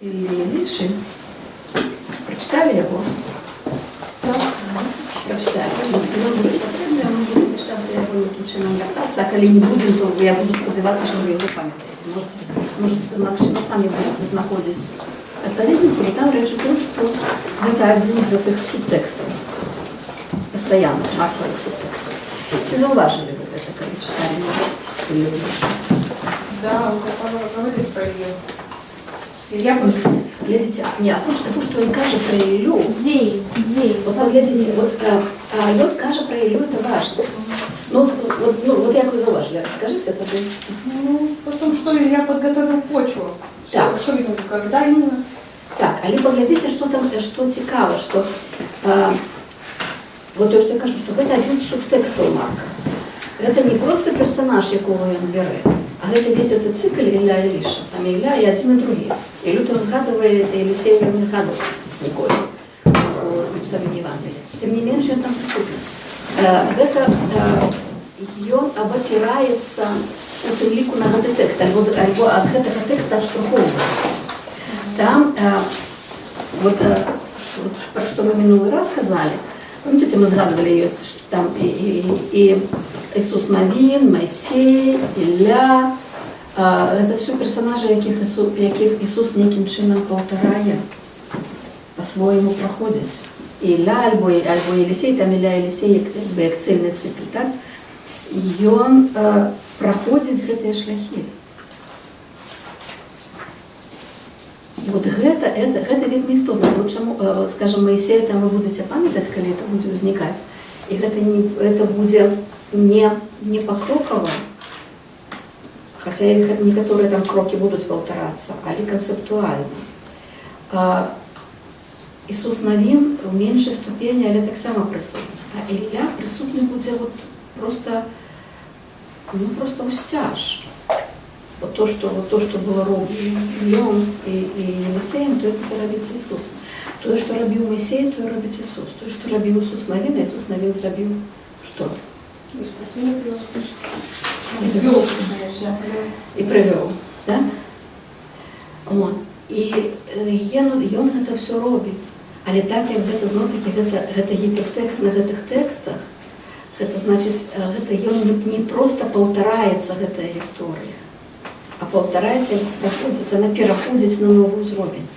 или Илиши. Прочитали его? Так. Прочитали. Я буду сейчас яким чином вертаться, а коли не будем, то я буду сподіватися, що ви його пам'ятаєте. Можете самі будете знаходити відповідники, і там речь в том, что это один из этих субтекстов, постоянно, марковых субтекстов. Все зауважили вот это, когда читали или Илишу? Да, он говорит про ее. Илья Глядите, не, потому что он каже про Илью. Идеи. Вот поглядите, вот Йод каже про Илью, это важно. Вот як ви зауважили, расскажите это. Ну, потому что Илья подготовил почву. Так. Что именно, когда именно? Так, але поглядите, что там, что цікаво, что вот то, что я кажу, что это один з субтекстів Марка. Это не просто персонаж, якого він бере, а это весь этот цикл Ілля і Илиша. Там Ілля і один, і другий. Іллю то згадує, Елисея не згадує ніколи у самому Євангелії. Тим не менше, він там присутній. Ён абапіраецца у тым ліку на гэты тэкст, альбо ад гэтага тэкста адштурхоўваецца. Там, вот, про что мы минулый раз сказали, помните, мы згадывали, что там и Иисус Навин, Моисей, Ілля, это все персонажи, яких Иисус неким чином повторяє, по-своему проходить. Ілля, альбо Елисей, там Ілля, Елисей, як цельный цикл, так? И он проходит гэтыя шляхи. Вот гэта вельмі істотна. Вот чаму, скажем, Моисея там вы будете памятаць, калі это будзе ўзнікаць. І это будзе не покроково, хотя некоторые там кроки будут повторяться, але концептуально. Иисус Навин в меньшей ступени, але так само присутний. А Ілля присутний буде вот просто устяж. Вот то, что было роблено и Елисеем, то это буде робиться Ісусом. То, що робив Моисей, то робить Ісус. То, що робив Ісус Навин, а Ісус Навин зробив що? И привел, да? Вот. И ён гэта все робіць. Але так, як гэта зноў-такі, гэта гіпертэкст на гэтых тэкстах, гэта значыць, гэта ён не просто паўтараецца гэтая гісторыя, а паўтараецца, она пераходзіць на новы ўзровень.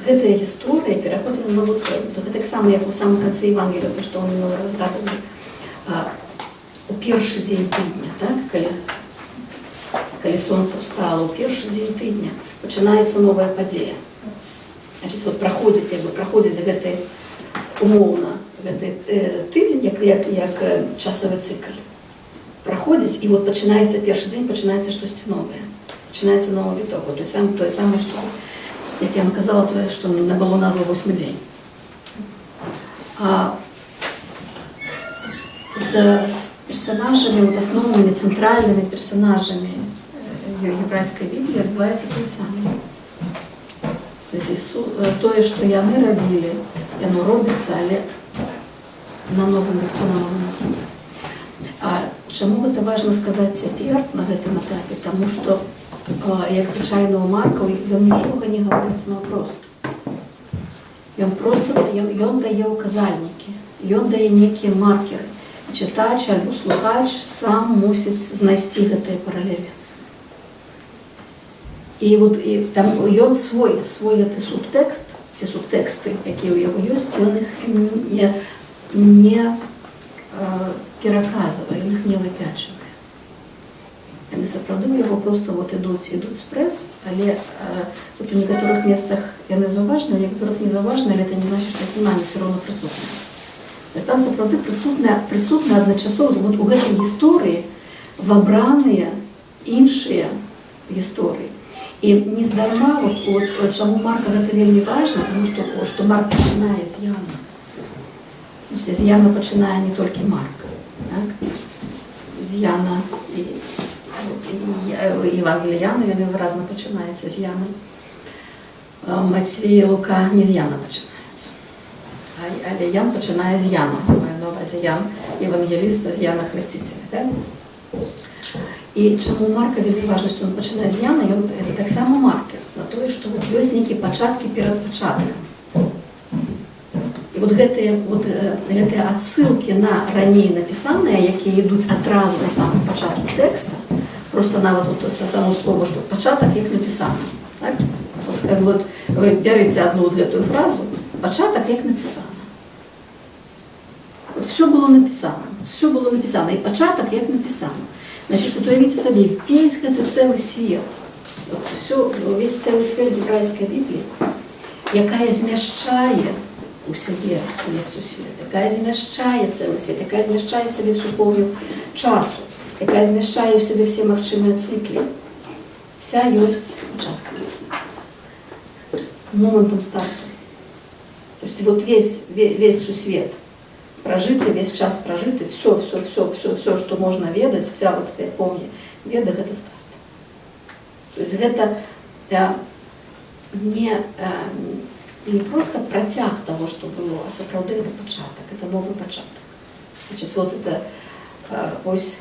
Гэтая гісторыя пераходзіць на новы ўзровень. Гэта так само, як у самым канцы Евангелия, то, што он мною разгадывал. У першы дзень тыдня, так, калі сонце встало, у першы дзень тыдня пачынаецца новая падзея. Значит, вот праходзіць гэты умоўна гэты тыдзень, як часовы цикл. Праходзіць, і вот пачынаецца першы дзень, пачынаецца штосьці новае. Пачынаецца новы віток. Вот тое самае, што, як я вам казала, тое, што набыло назву 8-й дзень. С персонажами, вот основными, центральными персонажами еврейской Библии отбывается то самое. То есть то, что яны робили, яно робится, але на новом витку, на новом уровне. А чому это важно сказать цяпер на гэтым этапе? Потому что, як звычайно у Марка, ён нічога не гаворыць наўпрост. Ён дае указальнікі, ён дае некія маркеры. Читач альбо слухач сам мусіць знайсці гэтыя паралелі. І там ён свой гэты субтэкст, ці субтэксты, якія ў яго ёсць, ён іх не пераказвае, ён іх не выпячвае. Яны сапраўды ў яго просто ідуць спрэс, але у некаторых месцах яны заўважныя, у некаторых не заўважныя, але это не значыць, што іх няма, они все равно прысутныя. Там сапраўды прысутна адначасова вот у гэтай гісторыі вабраныя іншыя гісторыі. І нездарма, чаму Марка гэта вельмі важна, тому што Марк пачынае з Яна. З Яна пачынае не толькі Марк. Так? З Яна і Євангелія Яна, ён выразна пачынаецца з Яна. Мацвей і Лука не з Яна пачынаюцца. Але Ян пачынае з Яна, маю на увазі Ян, евангеліста з Яна Хрестителя. Так? І чаму Марка вельмі важна, што ён пачынае з Яна, это так само маркер на тое, што вот ёсць нейкія пачаткі перад пачаткам. І вот гэтыя адсылкі на раней напісаныя, якія ідуць адразу на самы пачатку тэкста, просто нават вот само слово, што пачатак як напісана. Так? Вот вы бярыце одну вот гэтую фразу, пачатак як напісана. Вот все было написано, і пачатак як напісана. Значит, вот уявіце сабе, весь гэты цэлы свет, весь цэлы свет гебрайскай Бібліі, якая змяшчае у сябе увесь сусвет, якая змяшчае цэлы свет, якая змяшчае в сябе всю повню часу, якая змяшчае ў сябе все магчымыя цыклы, вся ёсць пачаткам, момантом старту. То есть вот весь сусвет прожитый, весь час прожитый, все, что можно ведать, вся вот эта помня веда, это старт. То есть это не просто протяг того, что было, а сапраўды это пачатак, это новый пачатак. Значит, вот это ось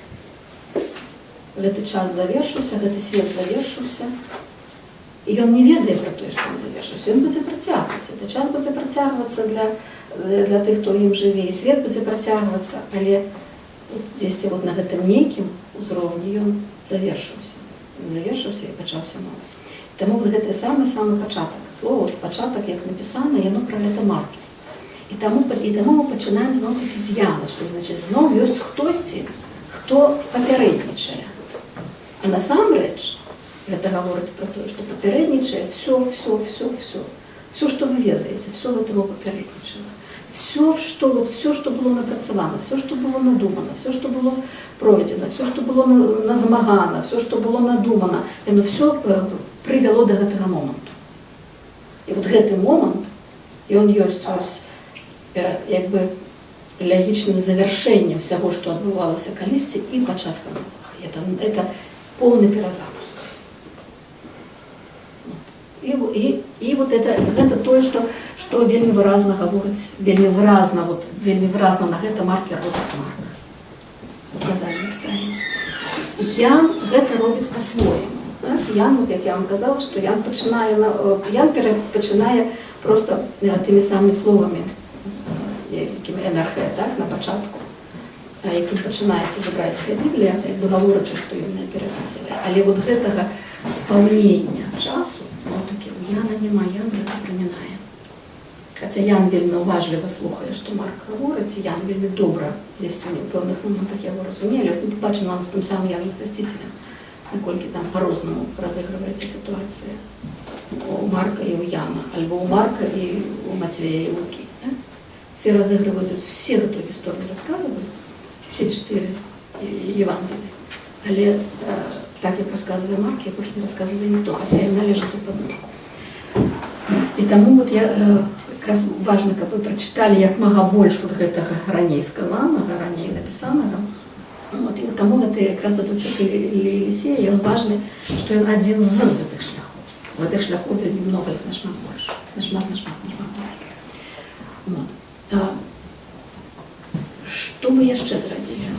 гэты час завершыўся, гэты свет завершыўся, і ён не ведае пра тое, што ён завершыўся, ён будзе працягвацца, этот час будзе працягвацца для тых, хто ім жыве, і свет будзе працягвацца, але дзесьці вот на гэтым нейкім узроўні ён завершыўся і пачаўся новы. Таму вот гэты самы пачатак, слово пачатак, як напісана, яно пра гэта маркер. І таму мы пачынаем зноў-такі з Яна, што значыць зноў ёсць хтосьці, хто папярэднічае. А насамрэч гэта гаворыць пра тое, што папярэднічае все, што вы ведаеце, все гэта папярэднічала. Все, что было напрацавано, все, что было надумано, все, что было пройдено, все, что было назмагано, все, что было надумано, яно все прывяло до гэтага моманту. І вот гэты момант, ён ёсць ось як бы логічным завяршэннем всяго, што адбывалася калісьці і пачаткам. Это поўны перазапуск. І вот это тое, што вельмі выразна гаворыць, вельмі выразна на гэта маркер робіць марк. Указальная страница. Ян гэта робіць па-свойму. Ян, вот як я вам казала, што Ян пачынае просто тымі самымі словамі, якімі энархе, так, на пачатку, якім пачынаецца гебрайская Біблія, як бы гаворачы, што ён не перапісвае. Але вот гэтага спаўнення часу, такі у Яна няма, Ян гэта прымінае. Хаця Ян вельмі уважліва слухае, што Марк гаворыць, Ян вельмі добра, дзесьці ў пэўных момантах яго разумелі. Мы бачым з тым самым Яном Хрысціцелем, наколькі там па-рознаму разыгрываецца сітуацыя у Марка і у Яна, альбо у Марка і у Мацвея і Лукі. Все разыгрываюць, все гэтую гісторыю расказваюць, все 4 Евангелия. Але так, як расказвае Марк, я больше не расказвае ніхто, хаця ім належыць у падмурку. І таму вот я якраз важна, каб вы прачыталі як мага больш вот гэтага раней сказанага, раней напісанага. Вот, і таму гэта якраз этот цикл Елисея, ён важны, што ён адзін з гэтых шляхоў. Гэтых шляхоў вельмі много, іх нашмат больш. Нашмат больш. Вот. Што вы яшчэ зрабілі?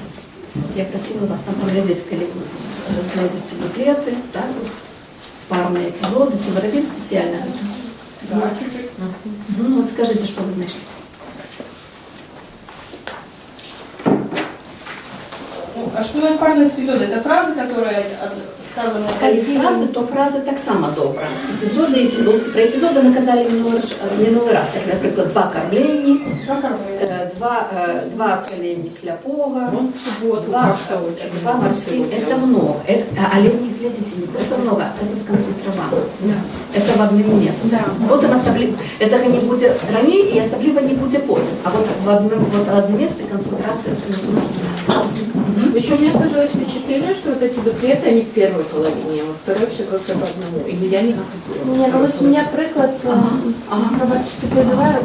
Я просила вас там поглядеть, калі вы знойдзеце буклеты, так, парные эпизоды, ці вы рабілі спецыяльна? Да, чуть-чуть. Ну, вот скажите, что вы знайшлі. А что за парные эпизоды? Это фразы, которые сказаны в Калі фразы, то фразы таксама добра. Про эпизоды мы казалі мінулы раз. Так, напрыклад, 2 кармленні, 2 ацаленні сляпога, 2 морских. Это много. Але не глядите, не просто много, это сконцентровано. Это в одном месте. Потом особливо, этого не будет ранее и особливо не будет потом. А вот в одном месте концентрация Еще мне сложилось впечатление, что вот эти дуплеты, они в первой половине, а во второй все как-то по одному. Или я не находила. Ні, ну ось у мене приклад, що призиваю,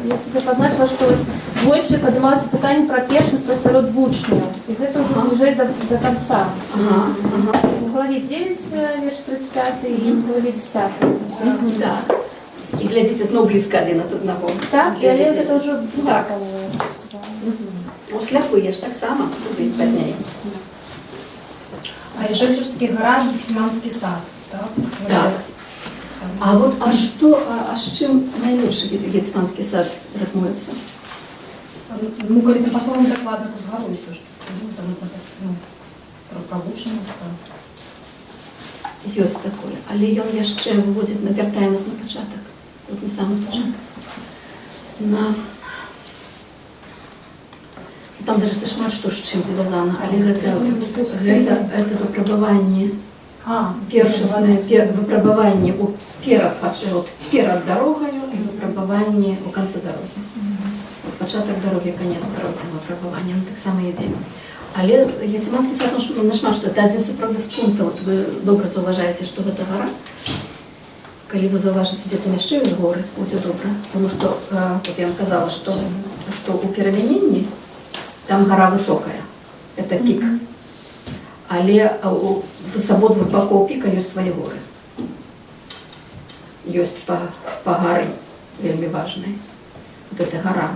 я себе позначила, що ось більше піднімалося питання про першинство серед вучнів. І це вже ближче до кінця. В главі 9, вірш 35, і в главі 10. Так. І глядите, знову близко один от одного. Так, диалект это уже два, кого Ну, сляпые ж так само, будуть пізніше. А якщо все ж таки гора Гефсиманський сад, так? Так. А вот, а з чым найлепшы Гецьманскі сад рыфмуецца? Ну, коли ты по словам докладно, то згадуєш, то ж, там, про вучення, Ёсць такое, але ён яшчэ выводзіць, навяртае нас на пачатак. Тут не самы пачатак. Там зараз шмат што з чым звязана, але гэта выпрабаванне, першаснае выпрабаванне перад дарогаю і выпрабаванне ў канцы дарогі. Пачатак дарогі, канец дарогі, выпрабаванне, таксама ідзе. Але Гецьманскі сад нашмат, што это адзін сапраўды з пунктаў. Вы добра заўважаеце, што гэта гара. Калі вы заўважыце, дзе там яшчэ ёсць горы, будзе добра. Таму што, вот я вам казала, што ў перамяненні там гара высокая, это пік. Але з абодвух бакоў піка ёсць свае горы. Ёсць па гары вельмі важнай. Вот это гара.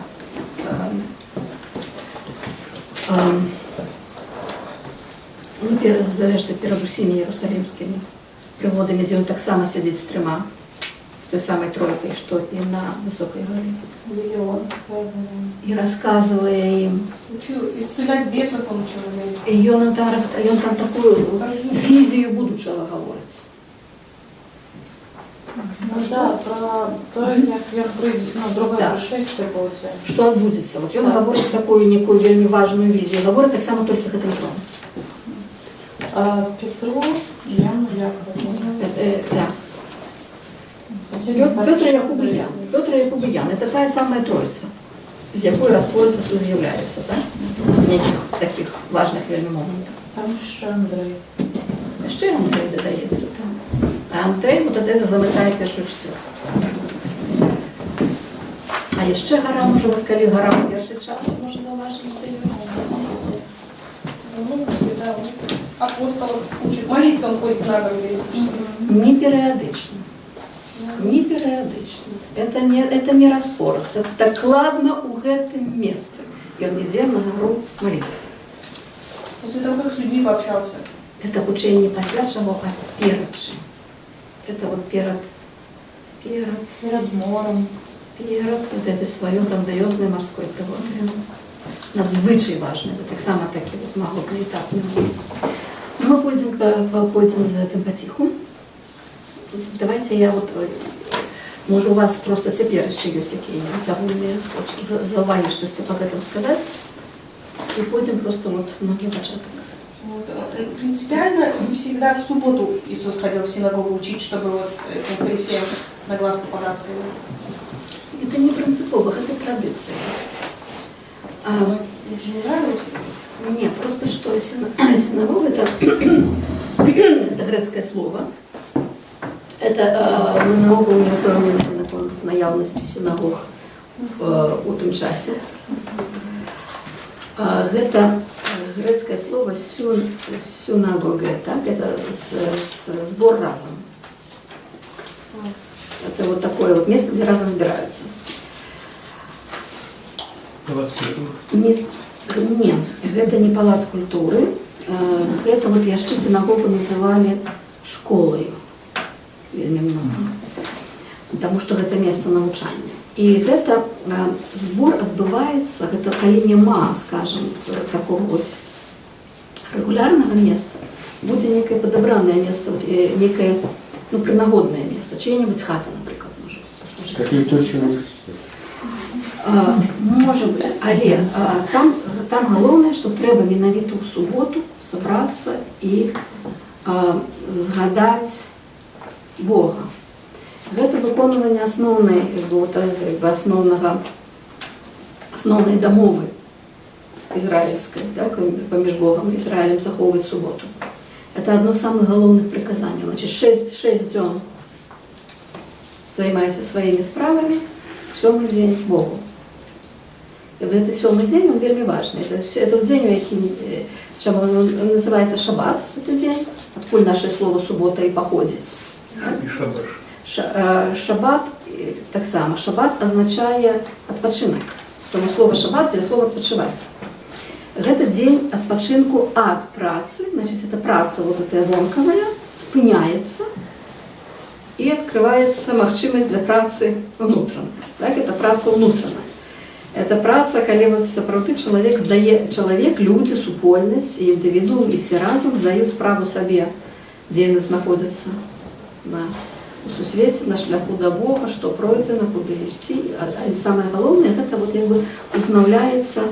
Ну, зрэшты, перад усімі іерусалімскімі прыгодамі, дзе ён таксама сядзіць з трыма, з той самай тройкай, што і на высокай горы. І расказвае ім. Учил исцелять бесов, он учил. І ён там такую візію будучага гаворыць. Ну да, про то, як прийде, друге пришестя, получается. Што адбудзецца. Вот ён гаворыць такую некую вельмі важную візію. Гаворыць таксама толькі гэтым тоном. Петру, Яну, Якова. Так. Петр и Якуб и Ян. Это та самая троица, з якой Раскольцев з'являється, так? В неких таких важних вельми моментах. Там ще Андрей. Ще Андрей додається, так. А Андрей вот это замикає першу четверту. А ще гора, може, от коли гора в перший час, може зауважити її? Ну, да, апостол учит. Молиться он ходит на гору. Не периодично. Не периодично. Это не распорот. Это докладно у гэтым месте. И он идет на гору молиться. После того, как с людьми пообщался. Это худшее не после чего, а перед чим. Это вот перед морем. Перед вот этой своей грандиозной морской пригодой. Надзвычай важно. Это так само такие вот могутные этапы. Мы пойдем за этим потиху. Давайте я вот, может, у вас просто теперь еще есть какие-нибудь огульные зауважения, что по этому сказать. И пойдем просто вот на початок. Принципиально всегда в субботу Иисус ходил в синагогу учить, чтобы вот фарисеям на глаз попадаться. Это не принципово, это традиция. Очень не нравилось? Нет, просто что синагога это грецкое слово. Это много у него наявности синагог у тым часе. Это грецкое слово синагога, так? Это сбор разом. Это вот такое вот место, где разом собираются. Палац культуры? Нет, это не палац культуры. Это вот яшчэ синагогу называли школой. Вельмі много. Потому что это место навучання. И это сбор отбывается, это калі няма, скажем, такого вот регулярного места, будет некое подобранное место, вот, некое, ну, принагодное место, чья-нибудь хата, например, может послужить. Как летучий университет. Может быть, але там головне, що треба менавіта ў суботу собраться і згадати Бога. Гэта выконванне основной дамовы израильской, так, паміж Богом и Израилем захоўваць суботу. Это одно из самых головных приказаний. Значит, 6 дзён займайся своими справами, 7-й день Богу. Это 7-й день, он вельмі важный. Это день, який называется шаббат, этот день, откуль наше слово суббота и походить. И шабаш. Шаббат, так само, шаббат означает отпочинок. Само слово шаббат, это слово отпочивать. Это день отпочинку от працы, значит, это праца вот эта вонковая, спыняется, і адкрываецца магчымасць для працы ўнутранай. Так, это праца ўнутраная. Это праца, калі вот сапраўды чалавек, людзі, супольнасць, і індывідуум, і все разам здаюць справу сабе, дзе яны знаходзяцца у сусвеце, на шляху да Бога, што пройдзена, куды ісці. А самае галоўнае, гэта вот як бы узнаўляецца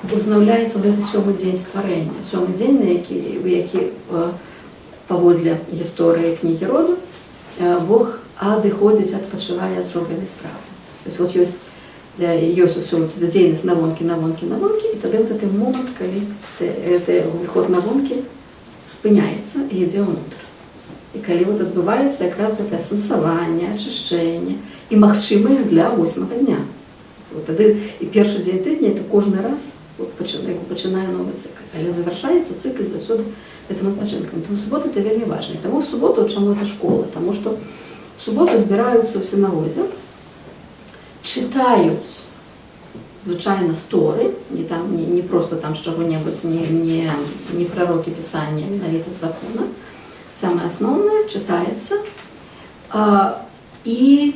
гэты сёмы дзень стварэння. Сёмы дзень, у які паводле гісторыі кнігі роду Бог адыходзіць, адпачывае ад зробленай справы. То есть вот ёсць усё дзейнасць навонкі, і тады вот гэты момант, калі гэты выход навонкі спыняецца і ідзе ўнутр. І калі вот адбываецца якраз гэтае сэнсаванне, ачышчэнне і магчымасць для 8-го дня. Вот тады і першы дзень тыдня, это кожны раз пачынае новы цыкл. Але завяршаецца цыкл заўсёды гэтым адпачынкам. Тому субота это вельмі важна. Таму в суботу, чаму это школа? Таму што в суботу збіраюцца ў сінагозе, чытаюць звычайна сторы, не просто там чаго-небудзь, не прарокі пісання, менавіта з закона. Самае асноўнае чытаецца, і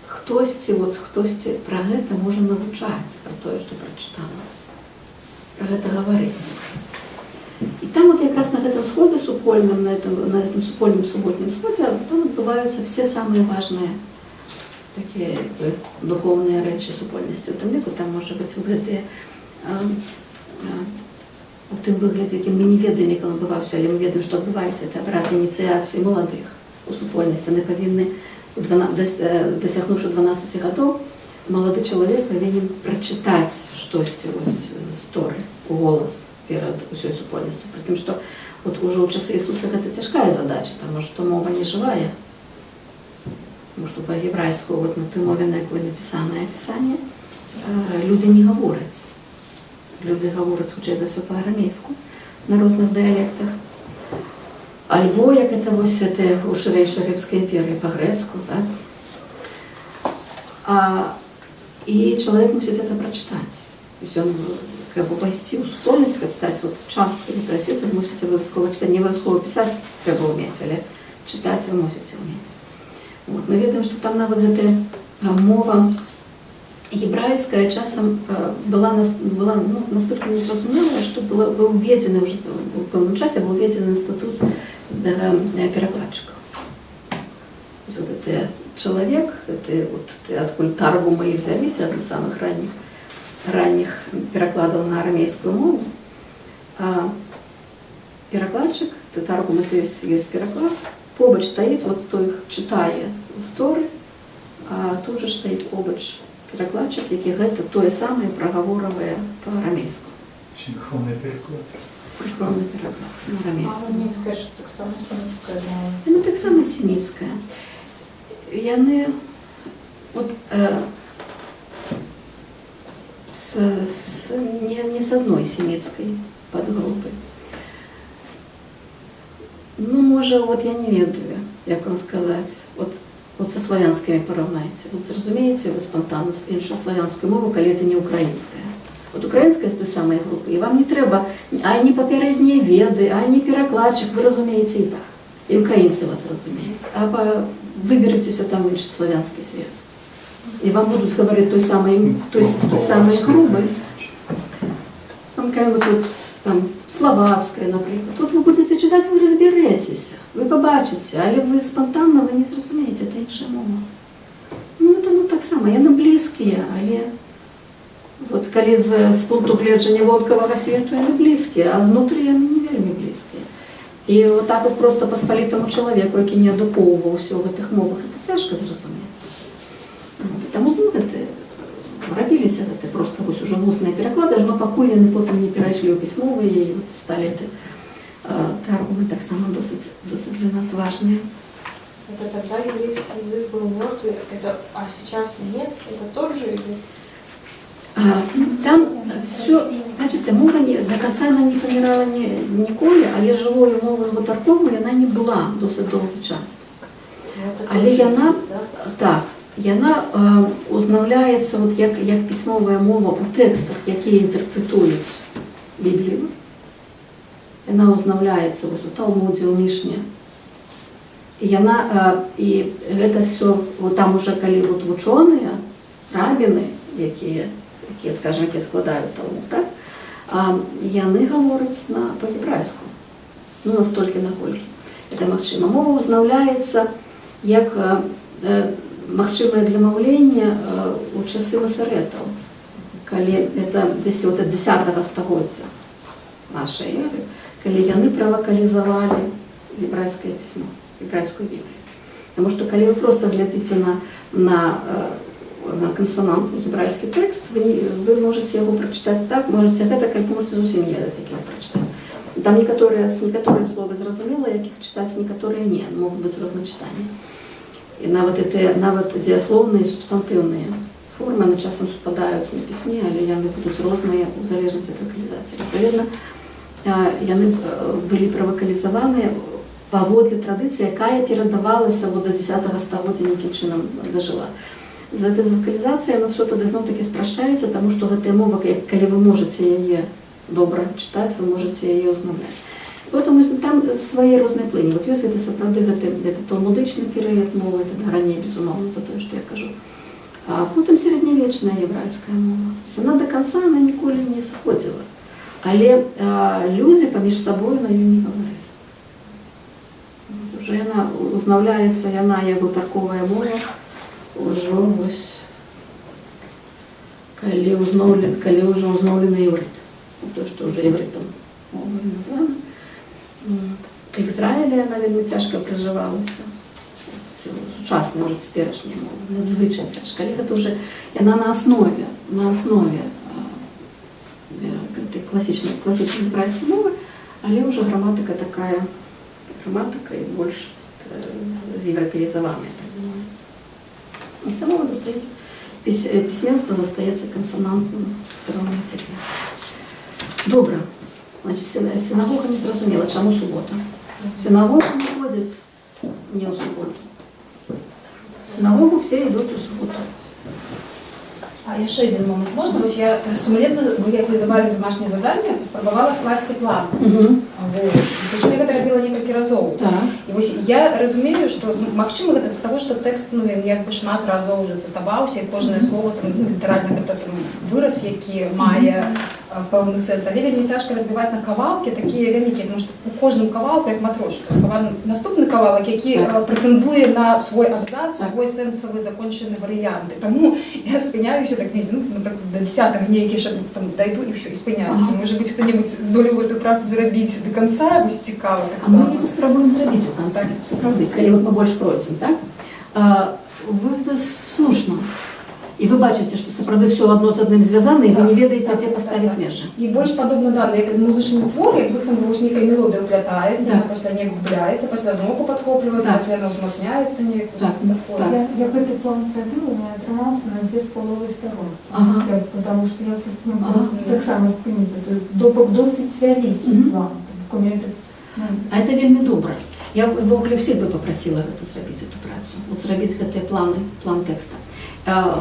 хтосьці пра гэта можа навучаць, пра тое, што прачытала, пра гэта гаварыць. І там вот якраз на гэтым сходзе супольным, на гэтым супольным суботнім сходзе, там адбываюцца все самыя важныя такія духоўныя рэчы супольнасці. У тым ліку там можа быць вот гэтыя у тым выглядзе, якім мы не ведаем, як он адбываўся, але мы ведаем, што адбываецца. Это абрад ініцыяцыі маладых у супольнасці. Яны павінны, дасягнуўшы 12 гадоў, малады чалавек павінен прачытаць штосьці з Торы у голас перад усёй супольнасцю. Пры тым, што вот ужо ў часы Ісуса гэта цяжкая задача, таму што мова не жывая. Таму што па-гебрайску, вот на той мове, на якой напісанае пісанне, людзі не гавораць. Людзі гавораць хутчэй за ўсё па-арамейску на розных дыялектах. Альбо, як это вось у шырэйшай рымскай імперыі, па-грэцку, так? І чалавек мусіць это прачытаць. Ён, каб увайсці ў супольнасць, каб стаць часткай гэтай асветы, мусіць абавязкова чытаць. Не абавязкова пісаць трэба ўмець, але чытаць вы мусіце ўмець. Мы ведаем, што там нават гэтая мова гебрайская часам была настолько незразумелая, што быў уведзены ўжо у пэўным часе быў уведзены інстытут перакладчыкаў. Вот гэты чалавек, адкуль таргумы і взяліся ад самых ранніх перакладаў на арамейскую мову. Перакладчык, таргум это ёсць пераклад, побач стаіць, той чытае з Торы, а тут жа стаіць побач перакладчык, які гэта тое самае прагаворавае па-арамейску. Синхронный переклад. Синхронный переклад на арамейску. Арамейская ж таксама семіцкая мова. Яна таксама семіцкая. Яны не з адной семіцкай падгрупы. Можа, я не ведаю, як вам сказаць. Со славянскими параўнайце. Зразумееце, вы спонтанна іншую славянскую мову, калі это не украінская. Украінская з той самай групы, і вам не трэба ані папярэднія веды, ані перакладчык, вы разумееце і так. І украінцы вас разумеюць. Выберыцеся там іншы славянскі свет. І вам будуць гаварыць той самай групы. Там словацкая, например. Тут вы будете читать, вы разберетесь, вы побачите, але вы спонтанно вы не зразумеете, это іншая мова. Это так само, яны блізкія, але калі з пункту гледжання вонкавага свету яны блізкія, а знутры яны не вельмі блізкія. І так просто паспалітаму чалавеку, які не адукоўваўся ў гэтых мовах, это цяжка зразумець. Таму рабіліся гэта просто уже вусныя пераклады, ажно пакуль яны потым не перайшлі ў пісьмовыя і сталі таргумы таксама досыць для нас важныя. Это тогда еврейский язык был мертвый, а сейчас нет? Это тот же или? Там все, бачыце, мова до конца она не памірала ніколі, але жывою мовою гутарковую яна не была досыць доўгі час. Але яна, так, яна узнаўляецца як пісьмовая мова у тэкстах, якія інтэрпрэтуюць Біблію. Яна узнаўляецца у Талмудзе, у Мішне. і гэта все там уже калі вот вучоныя рабіны, якія скажем, якія складаюць Талмуд, так, яны гавораць па-гебрайску, ну настолькі наколькі это магчыма. Мова узнаўляецца як магчымае для маўлення у часы масарэтаў, калі это дзесьці от 10-го стагоддзя нашай эры, калі яны правакалізавалі гебрайскае пісьмо, гебрайскую Біблію. Таму што калі вы просто глядзіце на кансанантны гебрайскі тэкст, вы можете яго прачытаць так, можете гэта, калі можете зусім не ведаць, як яго прачытаць. Там некаторыя словы зразумела, якіх чытаць, некаторыя не, могуць быць розначытанні. І нават дзеяслоўныя і субстантыўныя формы, яны часам супадаюць на пісьме, але яны будуць розныя ў залежнасці ад вакалізацыі. Адпаведна, яны былі правакалізаваныя паводле традыцыі, якая перадавалася до 10-го стагоддзя, нейкім чынам дажыла. З гэтай вакалізацыяй яно ўсё тады зноў-такі спрашчаецца, таму што гэтая мова, калі вы можаце яе добра чытаць, вы можаце яе ўзнаўляць. Поэтому там свае розныя плыні. Вот ёсць гэта сапраўды гэты талмудычны перыяд мовы, это раней, безумоўна, за тое, што я кажу. А потым сярэднявечная еврайская мова. Яна до конца она ніколі не сыходзіла. Але людзі паміж сабою на ёй не гаварылі. Уже яна узнаўляецца, яна як гутарковая мова, ужо вось калі ўжо ўзнаўлены іврыт. То, што ўжо іврытам мова названа. В Ізраілі яна вельмі цяжка пражывалася. Сучасная, уже цяперашняя мова, надзвычай цяжка. Але гэта ўжо яна на аснове класічнай гебрайскай мовы, але ўжо граматыка такая, граматыка і больш з'еўрапеізаваная. Ця мова застаецца, пісьменства застаецца кансанантным все равно цяпер. Добра. Значит, синагога не зразумела, чаму субота. Синагогу не ходять не у суботу. В синагогу все идут у суботу. А яшчэ один момент. Можна? Вось я сумлетна, як вы давалі домашнее задание, спрабавала скласці план. Прычым я гэта рабіла некалькі разоў. І вось я разумею, што магчыма гэта з-за таго, што тэкст як бы шмат разоў уже цытаваўся, і кожнае слово літаральна гэта выраз, які мае пэўны сэнс. Але вельмі цяжка разбіваць на кавалкі такія вялікія, тому што у кожным кавалку як матрошка. Наступны кавалак, які прэтэндуе на свой абзац, свой сэнсавы закончаны варыянт. Таму я спыняюся так видите, например, до 10-го нейкі ще там дойду і все, і спиняюся. Може бути, хто-небудь здолів эту працу зробити до конца, ось цікаво так само. А ми спробуємо зробити у конце, справді, коли ми більше пройдемо, так? Ви слушно. І ви бачите, що справді все одно з одним зв'язане, і ви не ведаєте, де поставити межі. І більш подобно дані, як музичний твор, як быццам вось нейкая мелодія уплятається, після неї губляється, після знову підхоплюється, після вона взмацняється неяк. Я гэты план зрабіла, у меня атрымаўся на 2,5 стороны. Потому что я так само спыніцца. Досыць вялікі план. А это вельмі добра. Я ввогуле всіх би попросила гэта зрабіць эту працу. Вот зрабіць гэты план тэкста.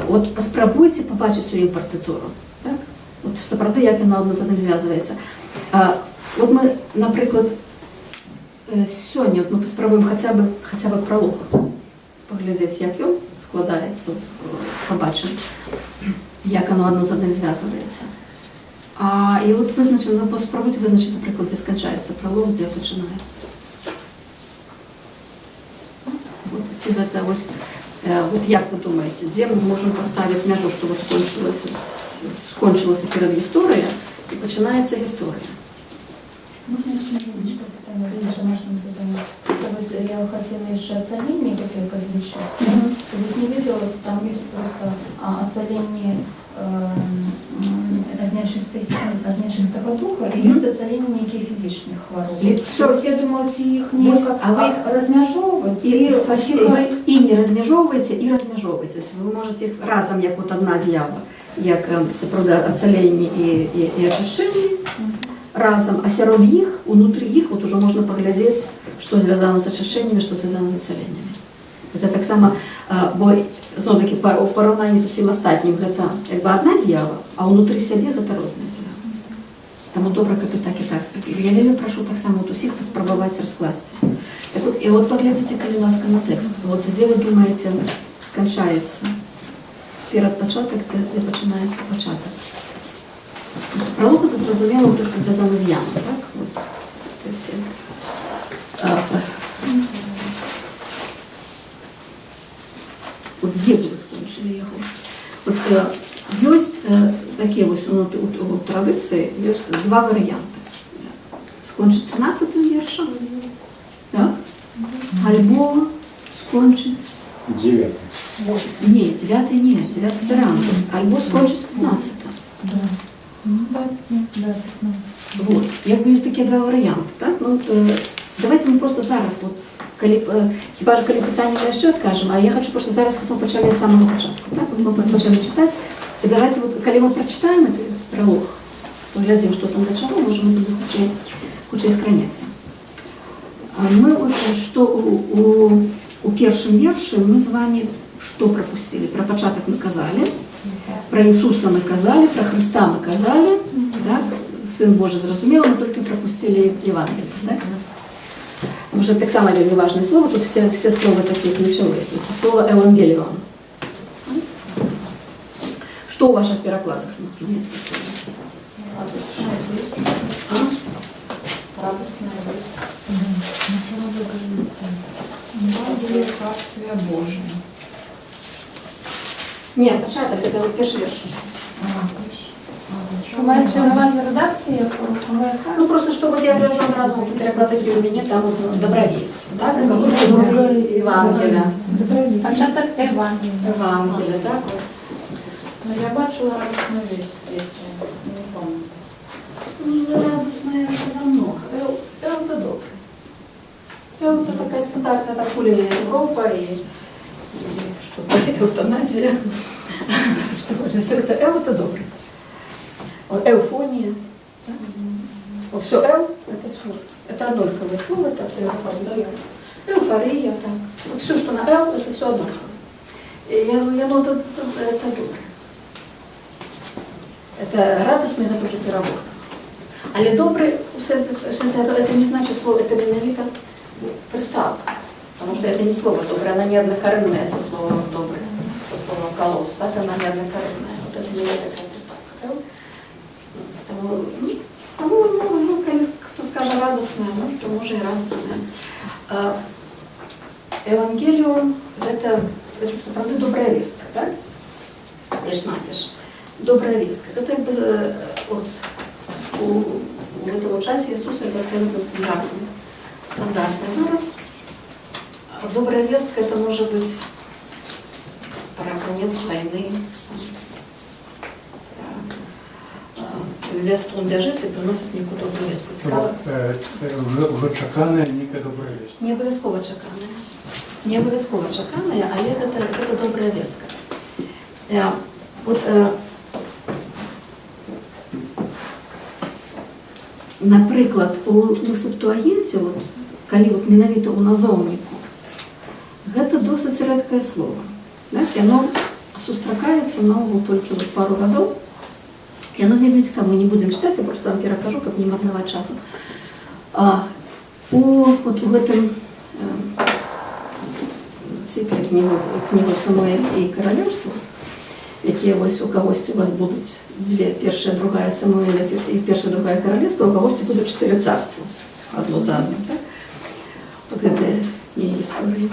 Вот паспрабуйце пабачыць у ім партытуру. Так? Вот сапраўды, як яно адно з адным звязваецца. Вот мы, напрыклад, сёння мы паспрабуем хаця бы пролог паглядзець, як ён складаецца, пабачым, як оно адно з адным звязваецца. І от вызначым, паспрабуйце вызначыць, напрыклад, дзе сканчаецца пролог, дзе пачынаецца. Ці гэта вось, вот як вы думаете, дзе мы можем поставить мяжу, что вот скончилась предгісторыя и пачынаецца гісторыя? Можно еще немножко питание по домашнему заданию? Я хотела еще оценение такое подвешать. Вот не видела, там есть просто оценение огняшистого духа и есть оценение неких физичных хвороб. Я думаю, их не размежевывать. Вы и не размежовываете, и размежовываете. Вы можете их разом, як вот одна з'ява, як це правда оцелення і очищення, разом, а сярод іх, унутры іх, вот уже можна паглядзець, што звязано з очищеннями, што звязано з оцеленнями. Это так само, бо зноў-такі у параўнанні з усім астатнім гэта як бы одна з'ява, а ўнутры сябе гэта розная з'ява. Таму добра, каб і так зрабілі. Я вельмі прашу так само усіх паспрабаваць раскласці. Так і от паглядзіце, калі ласка, на тэкст. От дзе вы думаеце, сканчаецца перад пачатак, дзе пачынаецца пачатак. Пролог это зразумела, то, што звязана з ямой, так? Вот. Это все. Вот дзе вы скончылі яго? Вот ёсць такія вось у традыцыі ёсць два варыянты. Скончыць 13-м вершам, так? Альбо скончыць 9. не, 9 не, 9 зарано. Альбо скончыць 15-м. Да, 15. Вот. Як бы ёсць такія два варыянты, так? Ну, вот, давайте мы просто зараз вот хіба ж калі пытанне яшчэ адкажам, а я хочу просто зараз, каб мы пачалі з самого пачатку, так? Мы пачалі чытаць, і давайте вот калі мы прачытаем гэты пролог, паглядзім, што там да чаго, можа мы туды хутчэй скранемся. Мы вот што у першым вершы мы з вами што прапусцілі? Пра пачатак мы казалі, пра Ісуса мы казалі, пра Хрыста мы казалі, так? Сын Божий зразумела, мы толькі прапусцілі Евангелие, так? Потому что так само вельмі важное слово, тут все слова такие ключевые. Это слово «евангелион». Что у ваших перекладах на месте стоит? Радостная весть. Евангелие Царствия Божия. Нет, початок, это вот первый верш. Ви маєте на увазі редакції? Ну просто, что вот я гляжу одразу, переклад такие у меня, там вот добровесть, да, про кого-то Евангелия. Початок Евангелія. Евангелие, так? Но я бачила радостную весть третью. Не помню. Радостная это за много. Это добрый. Это такая стандартная такая Европа и что эвтаназия. Что хочешь, все это добрый. Вот эуфония. Вот все это все. Это однольковое слово, это эуфория, так. Вот все, что на это все однольковое. И я ну, это добрый. Это радостный, это тоже перевод. Але добрый, это не значит слово, это менавіта приставка. Потому что это не слово доброе, она не однокоренная со словом добрый, со словом колосс, так, она не однокоренная. Вот это не такая приставка. Ну, кто скажет радостная, ну, что может и радостная. Евангелион это сапраўды добрая вестка, так? Я ж знаешь. Добрая вестка. Это как бы вот у этого часа Иисуса это абсолютно стандартный выраз. Добрая вестка это может быть про конец войны. Вестун бежит и приносит некую добрую вестку. Уже чаканая некая добрая весть. Не обов'язково чаканая. Не обов'язково чаканая, але это добрая вестка. Вот наприклад, у Септуагінці, калі менавіта ў назоўніку, гэта досыць рэдкае слово. Яно сустракаецца наогул толькі пару разоў. Яно вельмі цікава, мы не будзем чытаць, я просто вам перакажу, каб не марнаваць часу. У гэтым цикле кнігу Самуэль і Каралевства, якія вось у кагосьці у вас будуць две, першая, другая Самуэля і першая, другая Каралевства, у кагосьці будуць 4 царства, одно за одним. Так? Вот это не история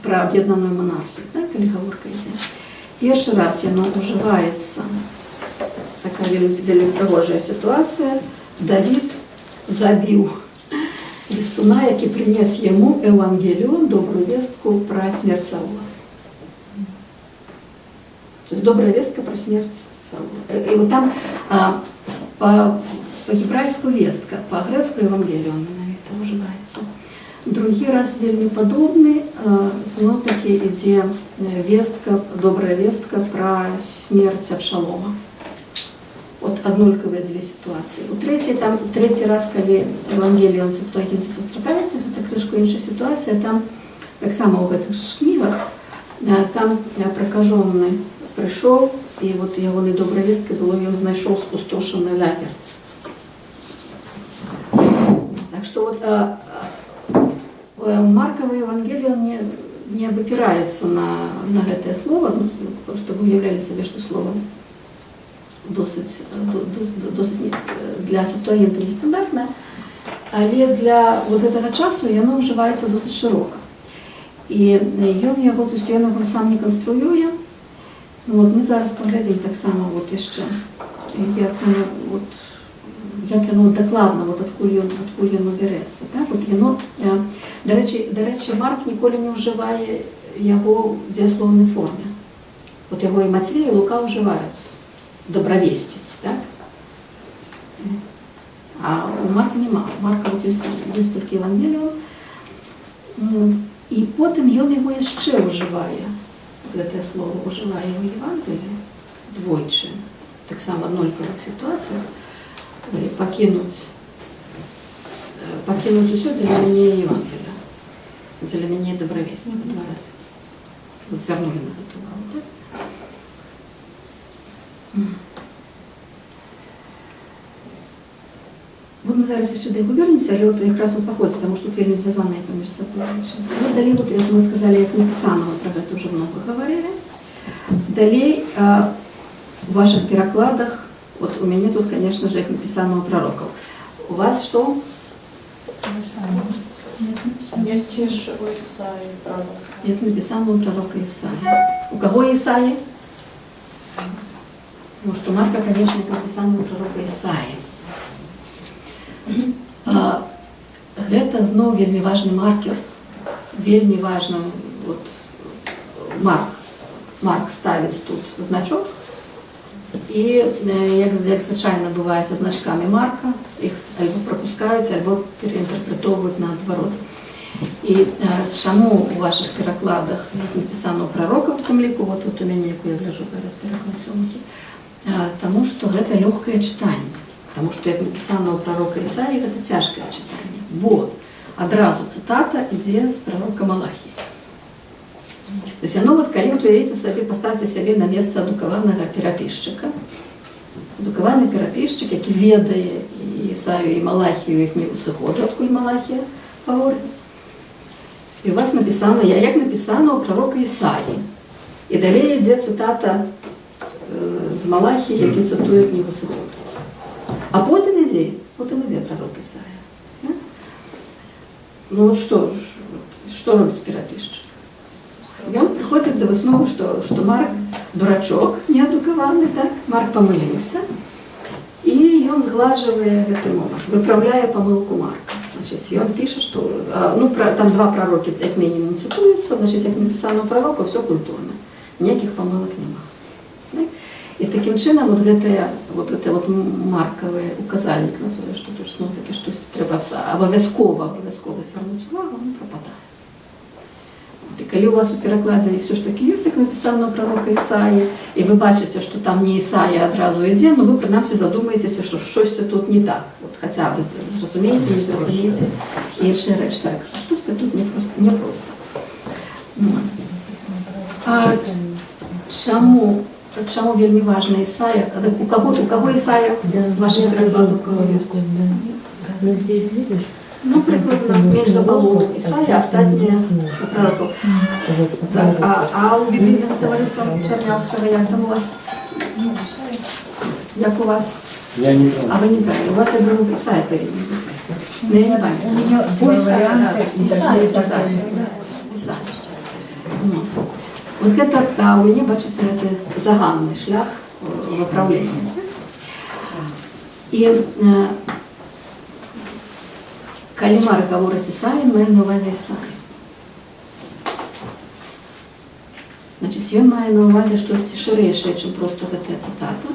про об'єднаную монархію, так, калі гаворка ідзе. Першы раз яно уживаецца, такая вельмі прыгожая сітуацыя. Давід забіў лістуна, які прынес яму евангеліон, добрую вестку про смерть Саула. Добрая вестка про смерть Саула. И вот там по-гебрайску вестка, по-грецку евангеліон навіть уживаецца. Другі раз вельмі падобны, зноў-такі ідзе вестка, добрая вестка про смерть Абшалома. Вот аднолькавыя дзве сітуацыі. У трэці раз, калі евангеліон Септуагінцы сустракаецца, гэта крышку іншая сітуацыя, там таксама ў гэтых кнігах, там пракажоны прыйшоў, і вот ягонай добрай весткай было, ён знайшоў спустошаны лагер. Так што вот Маркова Евангелие не опирается на это слово, ну, просто вы уявляли себе, что слово досить для септуагінти нестандартне, але для вот этого часу воно вживається досить широко. І він його сам не конструює. Ну, от ми зараз поглядимо так само, от ще, як воно докладно, от откуда воно береться. Так? От воно, до речі, Марк ніколи не вживає його в дієсловній формі. От його і Матвій, і Лука вживають. Добровестец, так? А у Марка нема. У Марка от є тільки Євангеліум. І потім він його ще вживає. Це слово вживає у Євангелії двойче. Так само в нулькових ситуаціях. Покинуть усе для мене Євангелія. Для мене добровестец. Два рази. От звернули на эту увагу, так? Вот мы зараз ще до його вернемося, але от якраз от походить, тому що тут вельми зв'язані поміж собою. Вот далі, вот, як ми сказали, як написано, про це вже много говорили. Далі в ваших перекладах, вот у меня тут, конечно же, як написано у пророков. У вас что? Есть же у Исаии пророк. Як написано у пророка Исаия. У кого Исаия? Потому что Марка, конечно, написано у пророка Исаии. Гэта зноў вельмі важны маркер, вельмі важны, вот, Марк ставіць тут значок, і, як звычайна бывае са значкамі Марка, іх альбо прапускаюць, альбо пераінтэрпрэтоўваюць наадварот. І чаму у ваших перакладах напісана ў пророка ў тым ліку, вот у мяне, якую я гляжу зараз пераклад сёмкі, таму што гэта лёгкае чытанне. Потому что, як написано у пророка Исаии, это тяжкое читание. Вот. Одразу цитата идет с пророка Малахии. То есть оно вот, коли вот уявите себе, поставьте себе на место адукованного пераписчика. Адукованный пераписчик, який ведає і Исаию, і Малахію, і книгу Сиходу, откуль Малахія говорить. І у вас написано, як написано у пророка Исаии. І далі йде цитата з Малахії, який цитує книгу Сиходу. А потім іде пророк Исаия. Да? Ну вот что робить пераписчик? И он приходит до высновы, что Марк дурачок неадукованный, так? Марк помылился, и он сглаживает этот момент, выправляя помылку Марка. Значит, и он пишет, что там два пророки, как минимум, цитуются, значит, как написано у пророка, все культурно, никаких помылок нема. Да? І таким чином це марковий указальник на те, що тут таки щось треба обов'язково звернути увагу, він пропадає. І коли у вас у перекладі все ж таки є, як написано у пророка Исаии, і ви бачите, що там не Исаия одразу йде, но ви принаймні задумаєтеся, що щось тут не так. От, хоча ви зрозумієте, не зрозумієте інші речі. Так, щось тут не просто. А чому вельми важна Исаия? У кого Исаия з ваших перекладів? Ну, здесь видишь? Ну, приблизно меньше за половину Исаия, остальные у пророков. Так, а у библейного товариства Чернявского, як там у вас? Як у вас? Я не знаю. А вы не правильно. У вас, я говорю, Исаия повинен быть. Но я не пам'ятаю. У меня варианты Исаия. Ну. Вот это, у меня, бачите, это заганный шлях виправлення. І коли Марк говорить Исаии, має на увазі Исаию. Значить, він має на увазі щось ширше, ніж просто ця цитата.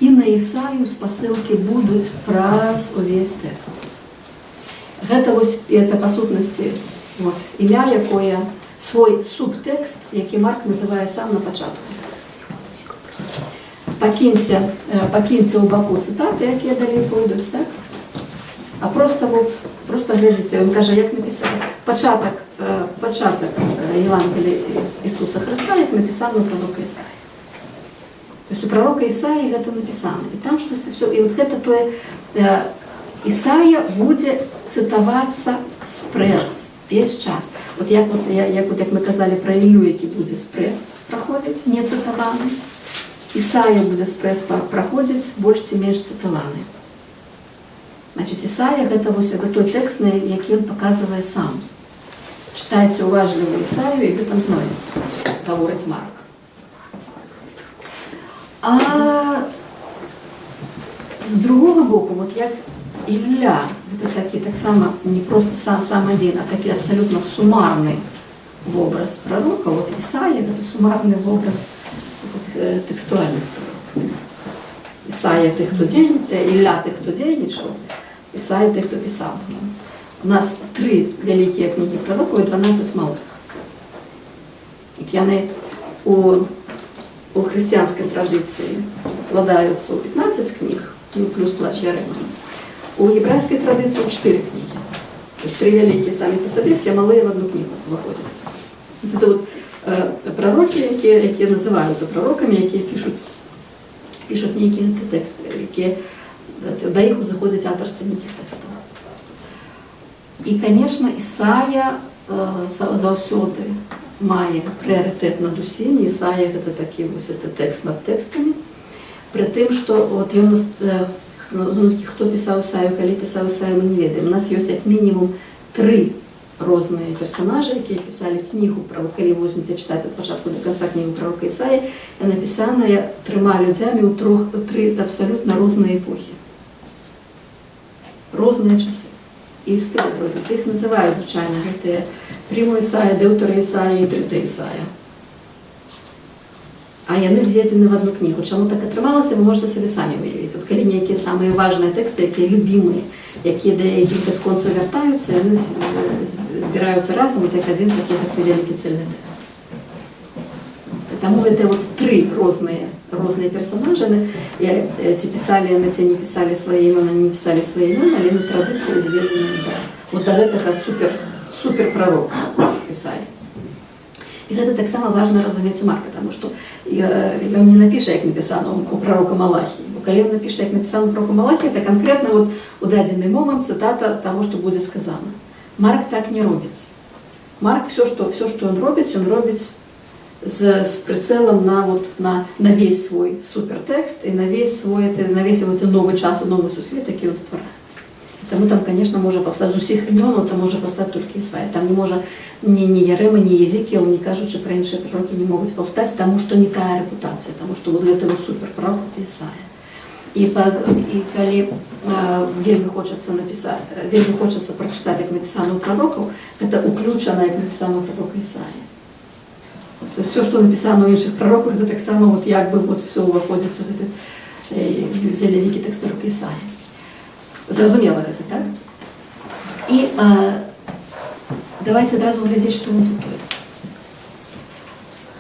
І на Исаию спосилки будуть праз увесь текст. Це по сутності ім'я, яке свой субтекст, який Марк називає сам на початку. Покиньте у боку цитати, які далі пойдуть, так? А просто глядите, він каже, як написано, початок Євангелія Ісуса Христа, як написано у пророка Исаии. То есть у пророка Исаии это написано. И там что-то все. И вот это Исаия будет цитоваться спрес. Весь час. От як ми казали про Іллю, який буде спрес проходить, не цитований. Ісая буде спрес проходить, більш ці менш цитований. Значить, Ісая – це той текст, який він показує сам. Читайте уважливо Ісаю, і ви там знаєте, говорить Марк. А з другого боку, от як Ілля, це такий так само не просто сам один, а такий абсолютно сумарний образ пророка, от Ісая – це сумарний образ текстуальних пророків. Ісая – тих, хто Ілля – тих, хто діячав, Ісая – тих, хто писав. У нас 3 великі книги пророків і 12 малих. Вони у християнській традиції вкладаються у 15 книг, плюс плач Єремії. У єврейській традиції 4 книги. Тобто 3 великі самі по собі, всі малі в одну книгу виходять. Це от пророки, які називаються пророками, які пишуть ніякі тексти, які до їх заходять авторство ніяких текстів. І, звісно, Ісая завсюди має пріоритет над усім. Ісая – це такий ось текст над текстами. При тим, що от він, хто писав Ісаю, коли писав Ісаю, ми не відаємо. У нас є як мінімум 3 різні персонажі, які писали книгу, коли ви візьмете читати від початку до кінця книгу пророка Ісаї, і написана 3 людьми у 3 абсолютно різні епохи. Різні часи. І стиль розуміють. Їх називають, звичайно, це Примо Ісая, Деутер Ісая і Третя Ісая. А вони зведені в одну книгу. Чому так отрималося, ви можете собі самі уявити. От коли які самі важливі тексти, які любимі, які до яких безконце вертаються, вони збираються разом, от як один такий великий цільний текст. Тому це от 3 різні персонажі. Ці писали, вони ці не писали свої імена, не писали свої імена, але на традиції зв'язані. От до этого супер пророк Ісаї. І це так само важливо розуміти у Марка, тому що він не напише, як написано у пророка Малахії. Бо коли він напише, як написано у пророка Малахії, це конкретно от у дадений момент цитата того, що буде сказано. Марк так не робить. Марк все, що він робить з прицелом на весь свой супертекст і на весь новий час, новий сусвіт, який він створює. Тому там, звісно, може повстати з усіх імен, там може повстати тільки Ісая. Там не може ні Єрема, ні Єзикіл, не кажуть, що про інші пророки не можуть повстати, тому що не та репутація, тому що вот этого суперпророка – це Ісая. І коли вельми хочеться прочитати, як написано у пророків, це включено, як написано у пророка Ісаї. То есть все, что написано у інших пророків, це так само, вот, якби вот все виходить в этот великий текст пророка Ісаї. Зрозуміло це, так? І давайте одразу глядіть, що він цитує.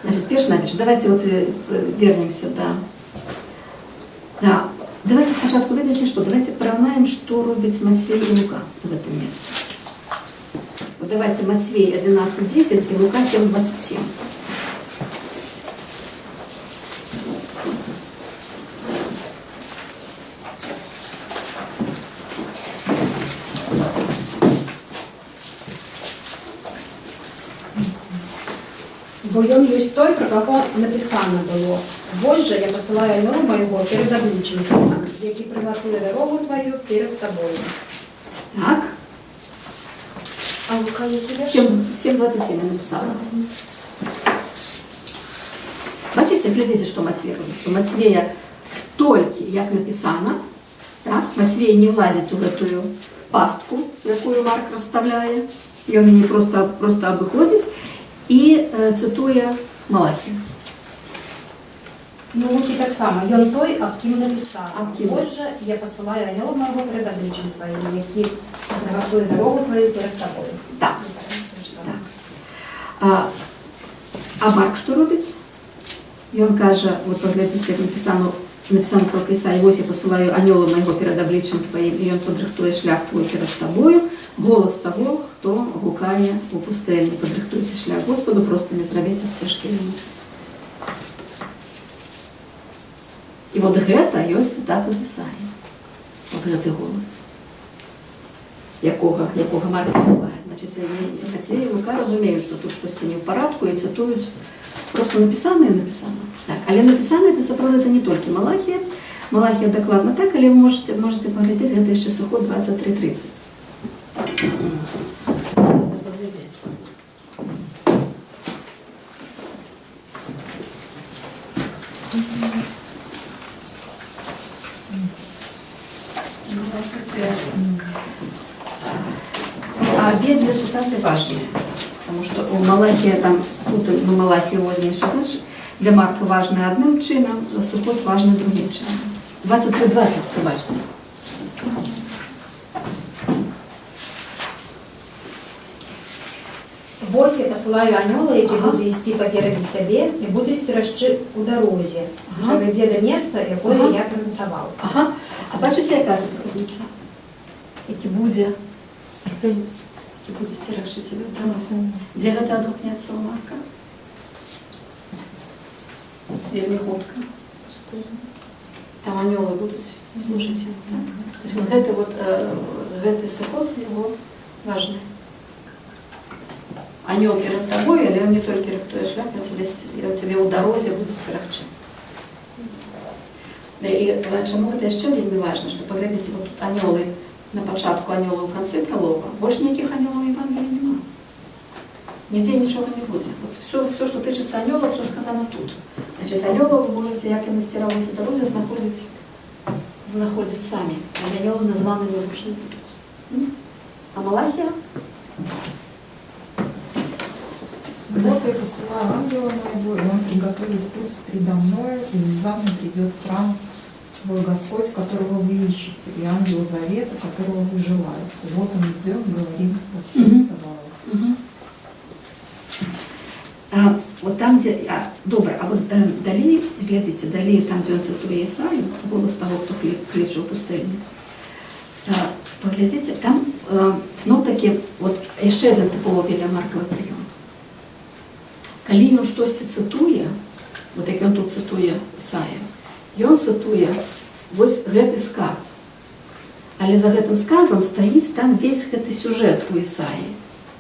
Значить, перш-наперш, давайте вот вернемся до... Давайте спочатку видите, що? Давайте порівняємо, що робить Матвій і Лука в этом місці. Вот давайте Матвей 11:10 и Лука 7:27. Бо ён ёсць той, про кого написано было. «Вось же я посылаю анёла моего перед обличием твоим, який приготує дорогу твою перед тобою». Так. А Лука який? 7:27 я написала. Бачите, глядите, що Матвій робить. У Матвія тільки, як написано, так? Матвій не влазить у эту пастку, яку Марк розставляє, і він її просто обиходить, і цитує Малахію. Ну, Луки так само. Ён той, об ким написано. Об ким? «Вось же я посылаю анёла моего перед обличием твоим, який приготує дорогу твою перед тобою». Так. Так. А Марк що робить? Він каже, от поглядіть, як написано про Ісаї, «Ось я посилаю аньола моєго перед обличчям твоїм, і він подрихтує шлях твій перед тобою, голос того, хто гукає у пустелі, подрихтуйте шлях Господу, просто не зробіть стежки йому». І от гэта ёсць цитата з Ісаї. От гэты голос. якого Марк називає. Значить, Матвій і Лука розуміють, що тут щось не в порядку і цитують просто написано і написано. Так, але написано це, справді, це не тільки Малахія. Малахія докладно так, але ви можете поглядіти, це ще Сихот 23:30. А обе цитаты важные, потому что у Малахия там, тут мы Малахию возьмем сейчас, знаешь, для Марка важное одним чином, за Сихот важное другим чином. 23:20, пробачте. Вось я посылаю анёла, які будзе ісці паперадзе цябе і будзе сцерагчы у дарозе, правядзе да месца, якое я прыгатаваў. Ага. А бачите, яка тут різниця? Які буде стерегши тебе в дорозі. Де гэта адгукнецца у Марка? Вельмі хутка. Там анёлы будуць служыць. То есть гэты Сихот его важны. Анёл перед тобой, але он не толькі рыхтуе шлях, ён тебе ў дарозе будзе стерагчы. І чаму гэта яшчэ вельмі важна, што паглядзіце, вот тут анёлы на пачатку, анёлы ў канцы пралога, больш ніякіх анёлаў Евангелія няма. Нідзе нічога не будзе. Вот все, што тычыцца анёлаў, все сказано тут. Значит, анёлаў вы можете, як яны сціраюць у дарозе, знаходзіць самі. Але анёлы названымі больш не будуць. А Малахія? Вот я посылаю ангела моего, и он приготовит путь предо мною, и внезапно придет в храм свой Господь, которого вы ищете, и ангел завета, которого вы желаете. Вот он идет, говорит Господь Саваоф. Вот там, где... Добре, а вот далі, глядите, далі, там, где он цитує Ісаю, голос того, хто кличе у пустельні, поглядите, там знов-таки, вот ще один типовий біля Марковий прийом. Коли він щось цитує, от як він тут цитує Ісая, ён цитує ось гэты сказ. Але за гэтым сказом стоїть там весь гэты сюжет у Ісаї,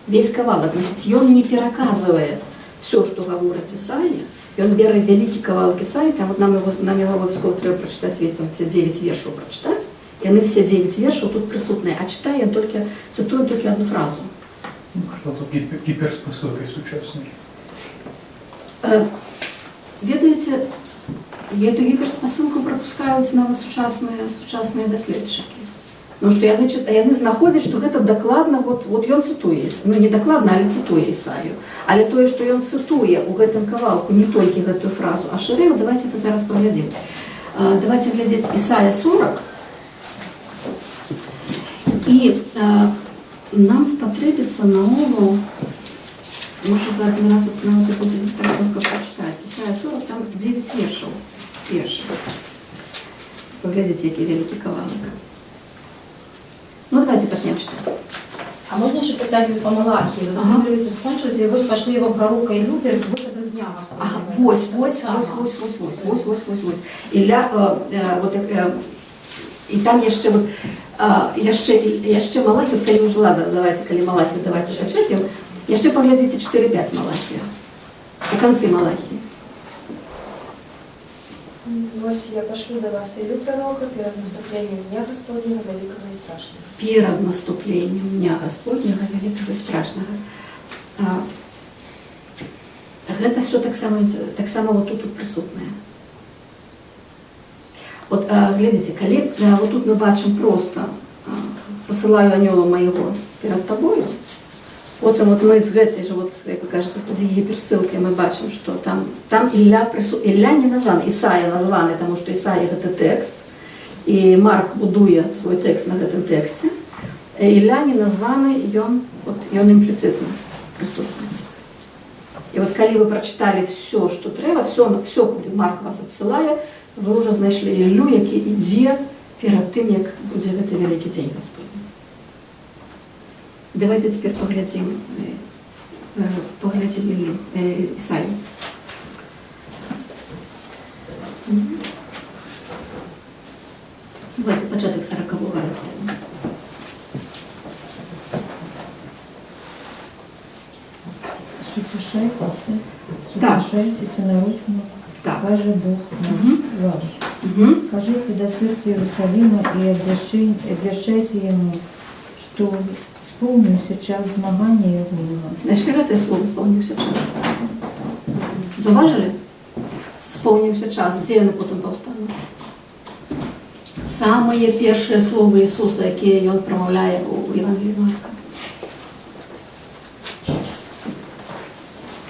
весь кавалок. Значит, ён не пераказывает все, что говорит Ісая, ён бере великий кавалок Ісаї, там вот нам его обов'язково треба прочитать весь, там все 9 вершов прочитать, и они все 9 вершов тут присутні, а читає він тільки, цитує тільки одну фразу. Ну, тут гіперспосилки сучасні. Ведаеце, эту гіперспасылку пропускаюць нават сучасныя даследчыкі. Потому што яны знаходзяць, што гэта дакладна, вот ён цытуе, ну не дакладна, але цытуе Ісаю. Але тое, што ён цытуе ў гэтым кавалку не толькі гэтую фразу, а шырэю, давайте это зараз паглядзім. Давайте глядзець Ісая 40. І нам спатрэбіцца наогул, может, за один раз вот нам это будет так только прочитать. Исайя 40, там 9 вершов. Поглядите, який великий кавалок. Ну, давайте начнем читать. А можна ще питання по Малахії? Дивіться, скончилося, і ось пошли його пророка Іллю перед виходом дня Господня. Ага, ось. Ілля, і там ще вот, ще Малахію, коли вже, ладно, давайте, коли Малахію, давайте зачепимо. Jeszcze poglądajcie 4-5 Малахія. У конце Малахії. Ось я пошлю до вас Илью пророка перед наступлением Дня Господнего великого и страшного. Перед наступлением Дня Господнего великого и страшного. Гэта все так само вот тут присутнее. Вот глядите, коли вот тут мы бачим просто посылаю анёла моего перед тобою. Потім от ми з гэтай же, вот, як ви кажете, з гіперссилки ми бачимо, що там Ілля не названий, Ісая названий, тому що Ісая – це текст, і Марк будує свій текст на гэтым тексті. Ілля не названий, ён імпліцитно присутний. І от коли ви прочитали все, що треба, все, куди Марк вас відсилає, ви вже знайшли Іллю, який іде перед тим, як буде гэты великий день Господній. Давайте теперь поглядим Исаю. Давайте початок 40-го розділу. Утешайтесь, Так. утешайтесь народно, Так. каже Бог наш, Мгм. ваш. Угу. Скажите до сердца Иерусалима и обращайте ему, что исполнился час змагання Ягоєва. Знайшли це слово «сповнився час»? Зауважили? «Сповнився час». Де вони потім повстануть? Самые перші слова Ісуса, які Він промовляє у Євангелії Марка.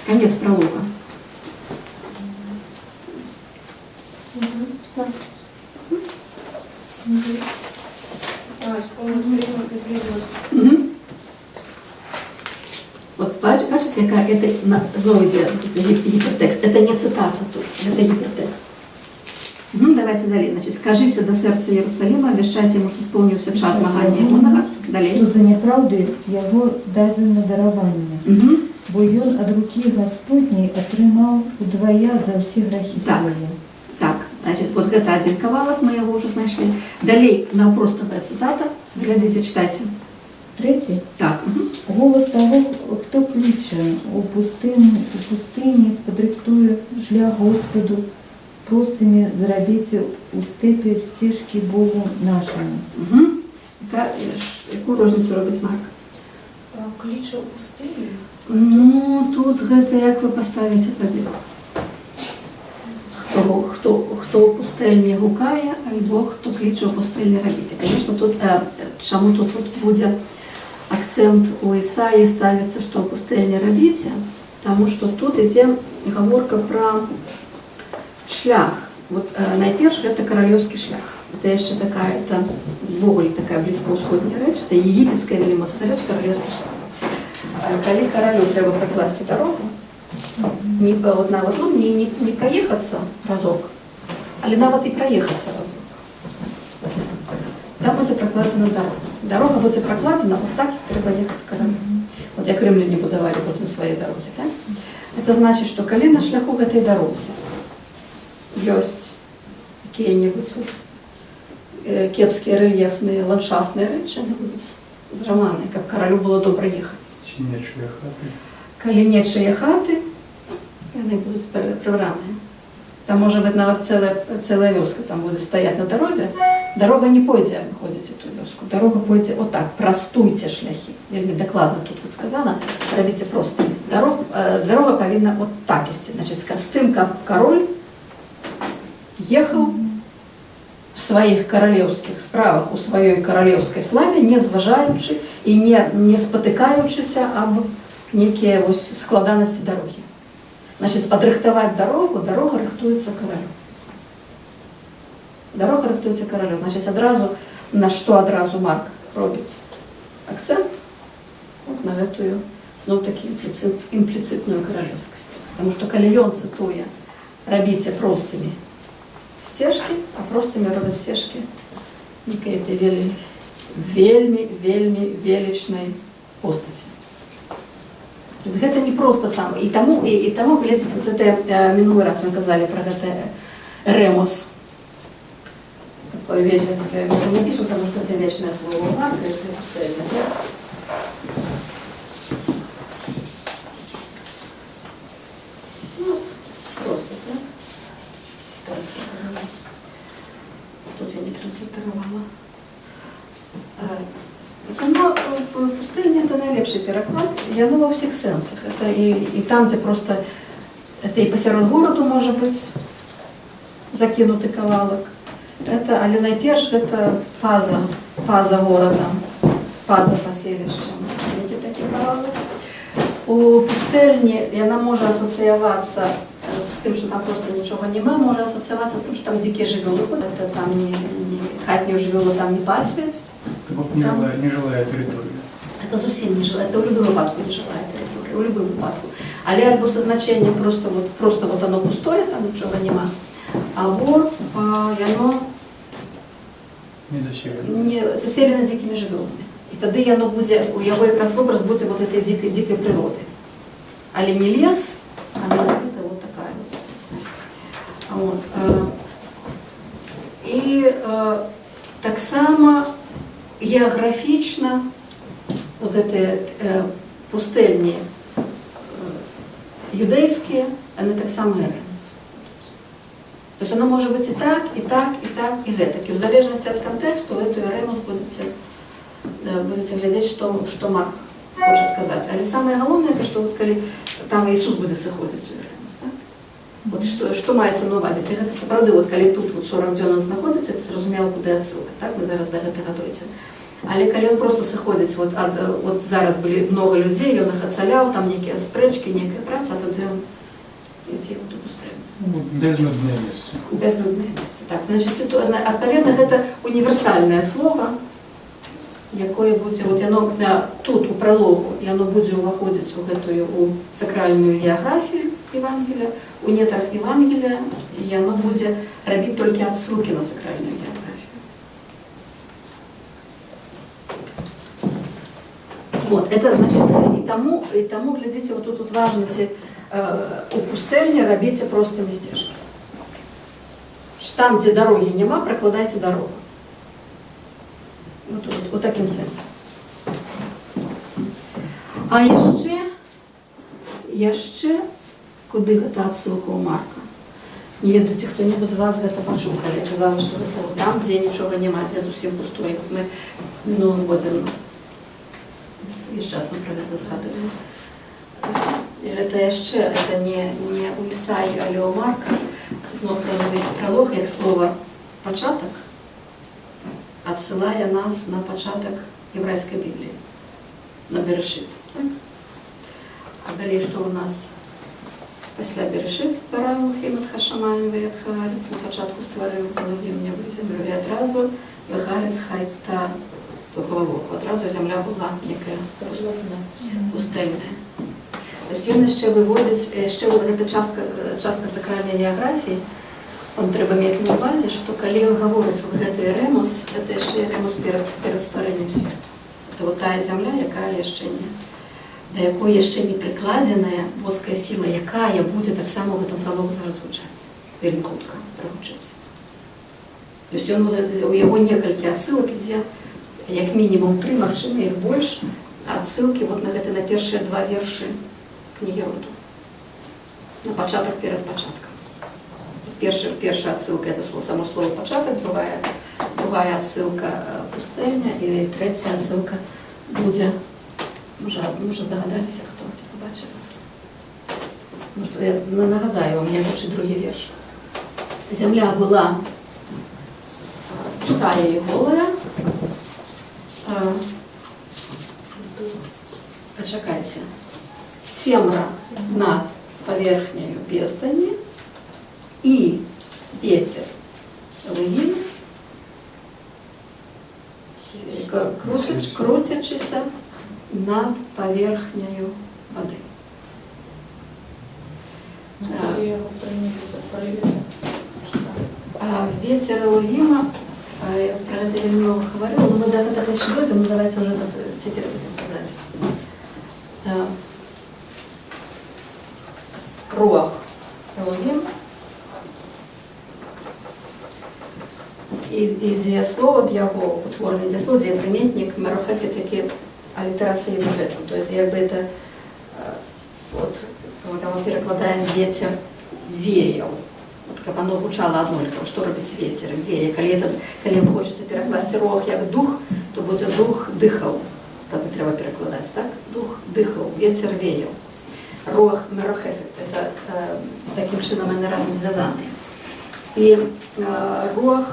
Конец пролога. Угу. Вот бачите, яка это знову йде гіпертекст. Это не цитата тут, это гіпертекст. Угу, давайте далі. Значить, скажіть до серця Єрусалима, обіщайте йому, що сповнився час змагання Єгонова. Далі. Що за неправди його дадено дарування, Угу. бо він від руки Господній отримав удвоя за всі грехи Так. свої. Так, значит, вот это один кавалок, мы его уже нашли. Далее, напростовая цитата. Глядите, читайте. Третє. Так, угу. Голос того, хто кличе у пустині підриктує шлях Господу, простими зробіть у степі стежки Богу нашому. Угу. Яку розницю робить знак? Кличе у пустині. Ну, тут гэта як ви поставите тоді. Хто у пустельні гукає, або хто кличе у пустельні робіть. Конечно, тут, чому тут буде акцент у Ісаї ставится, что у пустельні робіть, тому що тут йде говорка про шлях. Вот, найперше, это королевский шлях. Это еще такая, это ввогуле такая близкоусходняя речь, это египетская велимостная речь, королевский шлях. Коли королю треба прокласти дорогу, не, вот, навод, ну, не проехаться разок, але навод и проехаться разок. Там буде прокладена дорога. Дорога буде прокладена, вот так і треба їхати королю. Вот як римляне будували потім свої дороги, так? Это значит, что коли на шляху этой дороги есть какие-нибудь кепские рельефные ландшафтные речи, они будут зраманы, как королю было добре ехать. Нечие хати. Коли нечие хаты, они будут прибраны. Там может быть навіть целая вёска там будет стоять на дороге. Дорога не пойдзе обходить эту вёску. Дорога пойдзе вот так, простуйте шляхи. Вельми докладно тут вот сказано, робите просто. Дорога повинна вот так идти. Значит, с тем, как король ехал в своих королевских справах у своей королевской славе, не зважаючи и не спотыкаючися об некие складаности дороги. Значит, подрыхтовать дорогу, дорога рыхтуется королю. Дорога рыхтуется королю. Значит, одразу, на что одразу Марк робит акцент? Вот на эту, ну, таки имплицитную королевскость. Потому что коли ён цитує, робите простыми стежки, а простыми робят стежки некой этой вельми величной постати. Это не просто там. И тому, глядите, вот это, минулый раз мы казали про это ремос. Такое вечное, мы не пишем, потому что это вечное слово Марка, это пустельное. Ну, просто, да? Тут я не транслаторувала. Яно пустыня – это найлепший переклад, яно во всех сенсах. Это и там, где просто, это и посеред городу может быть закинутый кавалок. Это, але найперше, это паза города, паза поселища. Видите, такий кавалок. У пустельні яна може асоціюватися з тим, що там просто нічого немає, може асоціюватися з тим, що там дикі живоли, це там хатню живолу там не пасвять. Вот нежилая территория. Это зовсім не жилая, это у любому випадку не жилая територія, у любому випадку. Але альбо со значенням просто вот оно пустое, там нічого нема, або яно Не заселено. не заселено дикими животными. І тоді яно буде, у його якраз образ буде вот этой дикой природы. Але не лес, а не вот такая вот. І так само географічно вот эти пустельні юдейские, они так само и ремес. То есть оно может быть и так, и так, и так, и гэтак. И в зависимости от контекста вы эту ремес будете глядеть, что Марк хочет сказать. Але самое главное, это что вот коли там Иисус будет сыходить у ремес, да? Вот что мається на увазі? Це справді, от коли тут вот 40 днів він знаходиться, це зрозуміло, куди відсилка, так? Ви зараз до гэтага дойдете. Але коли він просто сыходить, от зараз были много людей, він їх оцаляв, там некие спречки, некая праця, а тоді він йти в ту пустыню. Безлюдное место. Безлюдное место. Так, значит, відповідно, это универсальное слово, якое буде, от воно тут у прологу, і воно буде уваходити у сакральну географію Євангелія, у нетрах Євангелія, і воно буде робити тільки відсилки на сакральну географію. Вот, это значит, и тому, глядите, вот тут важно у пустельні робите просто містечки. Там, где дороги нема, прокладайте дорогу. Вот таким сенсом. А яшчэ, куди гэта адсылка у Марка? Не ведаю, ці хто-небудзь з вас гэта пачуў, калі я казала, што гэта там, дзе нічога няма, дзе зусім пустой. Мы минулым годзе і з часам пра гэта згадываем. І гэта яшчэ, гэта не у Ісаі, але у Марка. Зноў весь пролог, як слово «пачатак», отсылая нас на початок еврейской Библии, на Берешит. Так? А далее что у нас? Після Берешит, «Бараю химат хашамаем веет хаарец», на початку створив Богим небо і землю, і одразу вехарец хайта духового. Одразу земля була некая пустельная. То есть он ще виводить, ще вот эта частка сакральной географии, вам треба мати на увазі, що коли він говорить вот гэтый ремос, це ще ремос перед створенням світу. Це вот та земля, до якої ще не прикладена боская сила, яка буде так само в этом прологу зараз звучати. Вельми хутко прогучиться. То есть у його несколько отсылок, где як минимум 3, максимум их больше, отсылки вот на первые 2 верши книги Роду. На початок перед початком. Первая отсылка – это само слово «початок», другая отсылка «пустельня», и третья отсылка будет, може здогадалися, хто це побачив. Я нагадаю, у мене лучше другий вірш. Земля була пустая и голая. Почекайте. Темра над поверхнею бездани и ветер левин, крутячися над поверхнею воды. Ветер Элогима, про это я немного говорила, но мы до этого еще дойдем, но давайте уже теперь будем сказать. Руах Элогим. І дієслово його, утворне дієслово, дієприметник, мерохефі такі аллитерацийный цветом. То есть якби это, вот, когда мы перекладаем ветер веял, вот, как оно звучало одноликово, что робить ветер, вея. Коли вам хочется перекласти рух як дух, то будет дух дихав. Так и треба перекладать, так? Дух дихав, ветер веял. Рух мерохефет, это таким чином они разом зв'язані. І рух,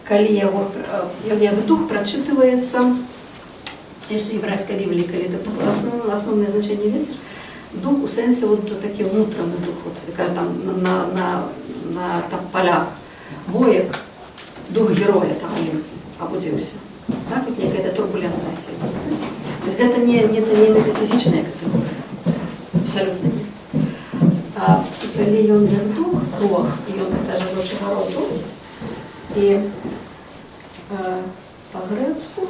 коли его дух прочитывается, в еврейской Библии, коли это основное значение ветер, дух у сенсі вот такий внутренний дух, вот, там на там, полях боек, дух героя там им обудился. Так, вот некая турбулентная сила. То есть это не метафизичная категория, абсолютно нет. А коли он як дух, рух, и он это же дуже городу, и по-грецку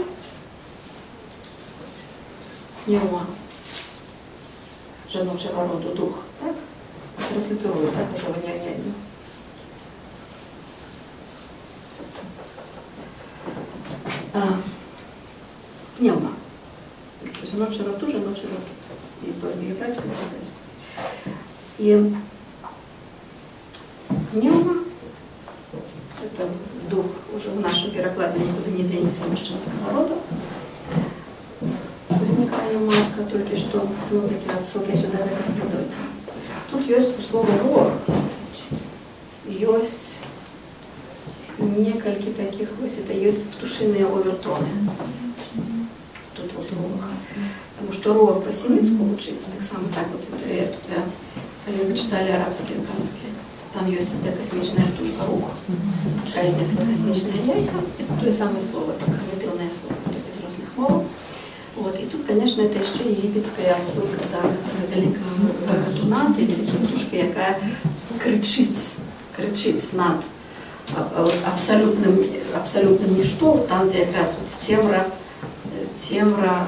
пневма, жіночого роду дух, так? Транслитерую, так, уже вы не один. Пневма. То есть ночь широту же, ночь широту. И по географии, и пневма – это дух, уже в нашем перекладе никуда не денется мужчинского рода. Возникає Марка, только что, ну, такие отсылки еще давай наблюдайте. Тут есть слово «рог», есть несколько таких, это есть птушиные овертоны. Тут вот рог. Потому что рог по-семитскому учится, так само так вот, вы читали арабские сказки. Там есть эта космичная птушка рух. Разница космичная яйка, это то же самое слово, это когнитивное слово, это из разных мов. Вот. И тут, конечно, это еще египетская отсылка до великого Гатуна, или птушки, яка кричить над абсолютным ничто, там, где как раз вот темра,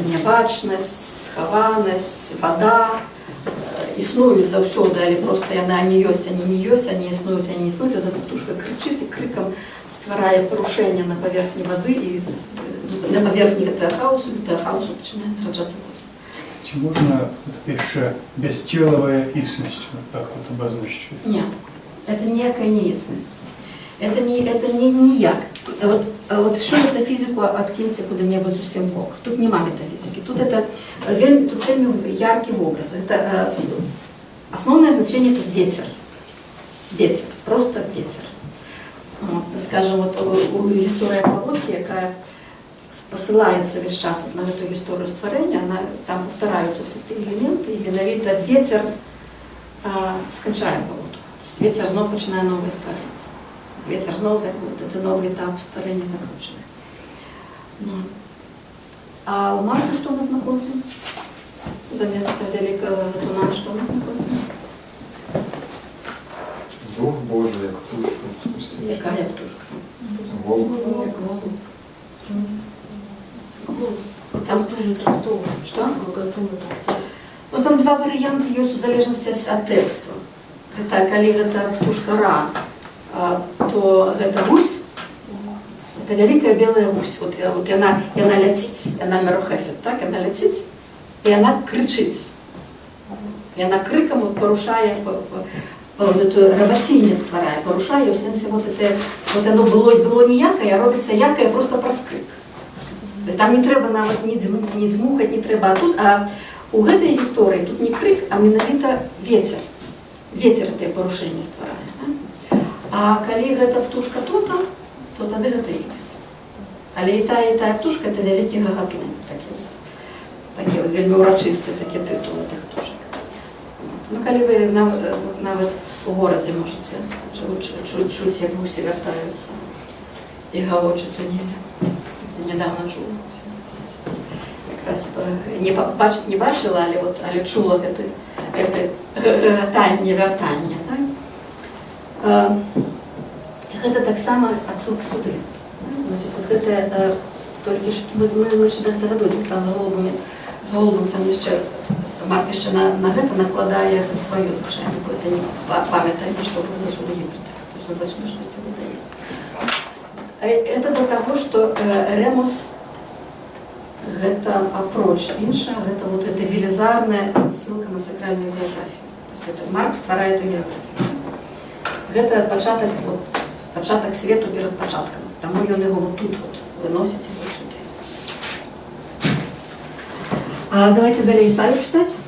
небачность, схованность, вода, існують завсёды, але просто яна не ёсць, они не ёсць, они існують, они не існують. Вот эта птушка кричить и криком створяє порушення на поверхні води, і на поверхні этого хаосу починає народжатися космос. Чи можна ще безтілова існість, так от обозначити? Нет, это никакая не ясность. Это не ніяк. Вот всю метафизику откиньте куда-нибудь совсем бок. Тут нема метафизики. Тут это вельми яркий образ. Это основное значение – это ветер. Ветер, просто ветер. Вот, скажем, вот у истории Павловки, яка посылается весь час вот на эту историю створения, там повторяются все эти элементы, и виновито ветер скончає Павловку. Ветер снова починає новое створение. Ветер снова так вот, это новый этап старения закручивает. А у Марка что у нас находится? За место великого Гатуна что у нас находится? Дух Божий, як птушка спустився. Какая птушка? Голуб. Там что? Ну там два варианта есть в зависимости от текста. Это коли это птушка Ра, то это гусь, это великая белая гусь. Вот она летит, она мерохефет, так, она летит, и она кричит. И она криком вот порушая, вот эту роботиння створяє, порушає, в сенсі вот оно було ніяке, а робиться яке просто про скрик. Там не треба навіть ні дзмухати, не треба. А тут, у гэтай історії тут не крик, а менавіта ветер. Ветер это порушение створяє. Да? А коли гэта птушка то тады гэта ікс. Але і тая птушка это великий гагатун. Такі от вельми урочисті такі титули тих птушок. Ну, коли ви навіть у городі можете чути, як гусі вертаються і гаочуть у небі. Недавно чула гусі. Якраз не бачила, але чула це гатання, вертання. Це так само отсылка сюди. Значить, вот это тільки що ми ще до того дойдемо, там з голубом там ще Марк ще на гэта накладає свою, звичайно, це не пам'ятає, що ви засюди гіпертекст, тобто засюди щось це додає. Это до того, что ремус это апроч інша, это вот это велизарная ссылка на сакральную географию. Это Марк стварает эту географию. Это початок свету перед початком. Тому ён його вот тут вот выносит вот сюда. А давайте далее Исаию читать.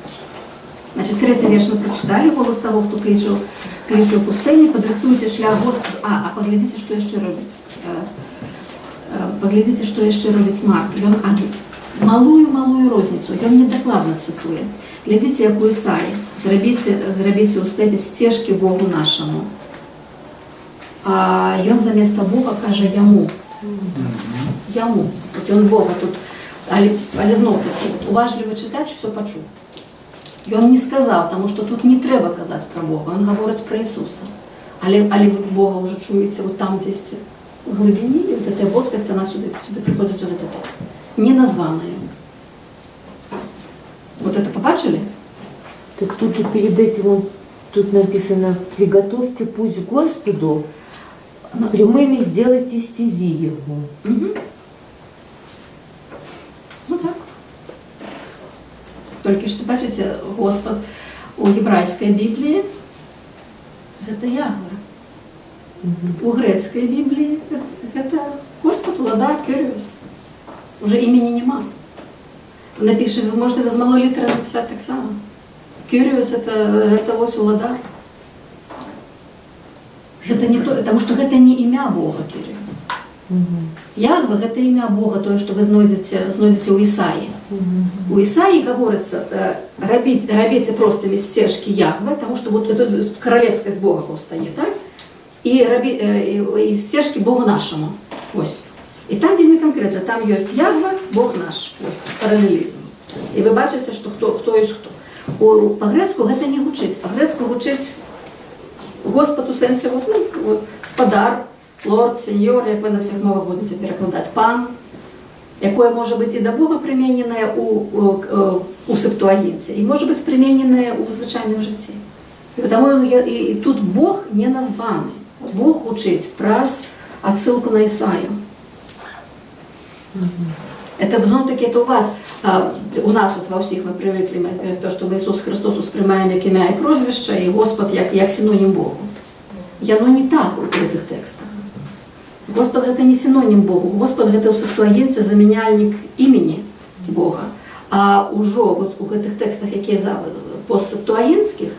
Значит, 3-й верш мы прочитали. Голос того, хто кличе в пустыне, подрихтуйте шлях Господу. А поглядите, что еще робить. Поглядите, что еще робить Марк. Ён малую розницу. Ён недокладно цитує. Глядите, як у Исаии. Зробите у степі стежки Богу нашему. А ён заместо Бога каже яму. Яму. От ён Бога тут. Але знов таки, уважливий читач все почув. Ён не сказав, тому що тут не треба казати про Бога, він говорить про Ісуса. Але ви Бога вже чуєте от там десь в глибині, і от ця боскость, вона сюди приходить вот это так. Не названная. Вот это побачили? Так тут же перед этим тут написано: «Приготовьте путь Господу, прямыми сделайте стези Его». Угу. Ну так. Толькі што, бачыце, Господ у гебрайскай Бібліі гэта Ягве. У грецкай Бібліі гэта Господ, Уладар, Кюріус. Уже імені нема. Напишите, вы можете это с малой литеры написать так само. Кюриус это ось Уладар. Это не то, потому что это не имя Бога, Кюриус. Ягве это имя Бога, то, что вы знойдете у Исаии. У Исаии говорится, робите простыми стежки Ягве, потому что вот это королевскость Бога постає, так? И стежки Богу нашему. Ось. І там вельми конкретно, там є Ягве, Бог наш, ось, паралелізм. І ви бачите, що хто є хто. По-грецьку це не гучить. По-грецьку гучить Господь у сенсі, спадар, лорд, сеньор, як ви на всіх мовах будете перекладати, пан, яке може бути і до Бога примінене у Септуагінті, і може бути примінене у звичайному житті. І тому і тут Бог не названий. Бог учить про отсылку на Исаию. Это знову-таки это у нас вот во всіх ми привикли, то, що ми Ісус Христос сприймаємо як ім'я і прозвище, і Господь як синонім Богу. Оно не так у этих текстах. Господь это не синонім Богу. Господь это у Септуагінті заміняльник імені Бога. А уже вот у этих текстах, які постсептуагінтських,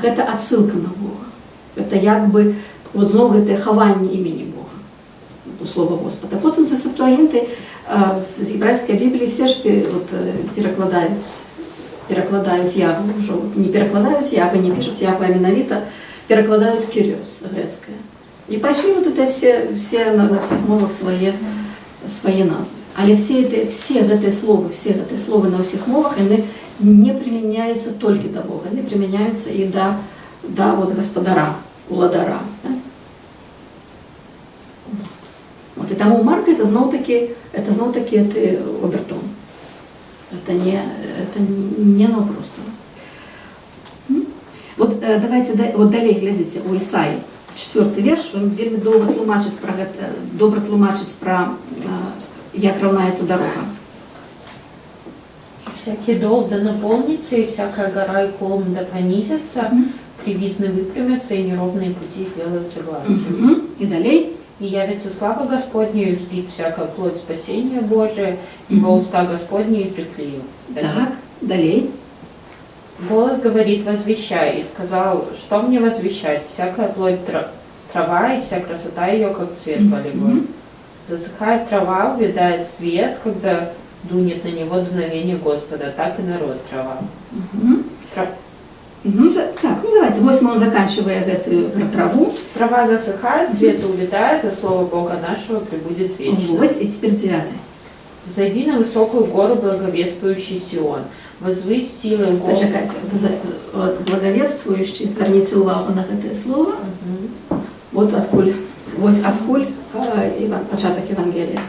это отсылка на Бога. Это якби вот знову это ховання імені Бога. Слово Господа. Потім за Септуагінти з єврейської Біблії всі ж перекладають Ягве, вже не перекладають Ягве, не пишуть Ягве, а менавіта перекладають Кюріус грецьке. І пошли вот это все на всіх мовах свої назви. Але всі ці слова на всіх мовах, вони не приміняються тільки до Бога, вони приміняються і до вот Господара, Уладара. Да? Вот, и тому Марка это знову-таки это обертон. Это не оно просто. Вот давайте, вот далее глядите, у Исаии, 4 вірш, він вельми добре тлумачить про як равняється дорога. Всякий дол да наполнится, и всякая гора и холм да понизится, кривизны выпрямятся, и неровные пути сделаются гладкими. И далее. И явится слава Господня, и узрит всякая плоть спасения Божия, ибо уста Господни изрекли ее. Так, далее. Голос говорит: возвещай, и сказал: что мне возвещать? Всякая плоть трава, и вся красота ее, как цвет полевой. Засыхает трава, увядает свет, когда дунет на него дуновение Господа, так и народ трава. Так, давайте, 8 он заканчивая эту про траву. Трава засыхает, цвет увядает, а слово Бога нашего пребудет вечно. 8, и теперь 9. Взойди на высокую гору, благовествующий Сион. Возвысь силой Бога. Почекайте, благовествующий, зверните увагу на это слово. Вот откуль початок Євангелія.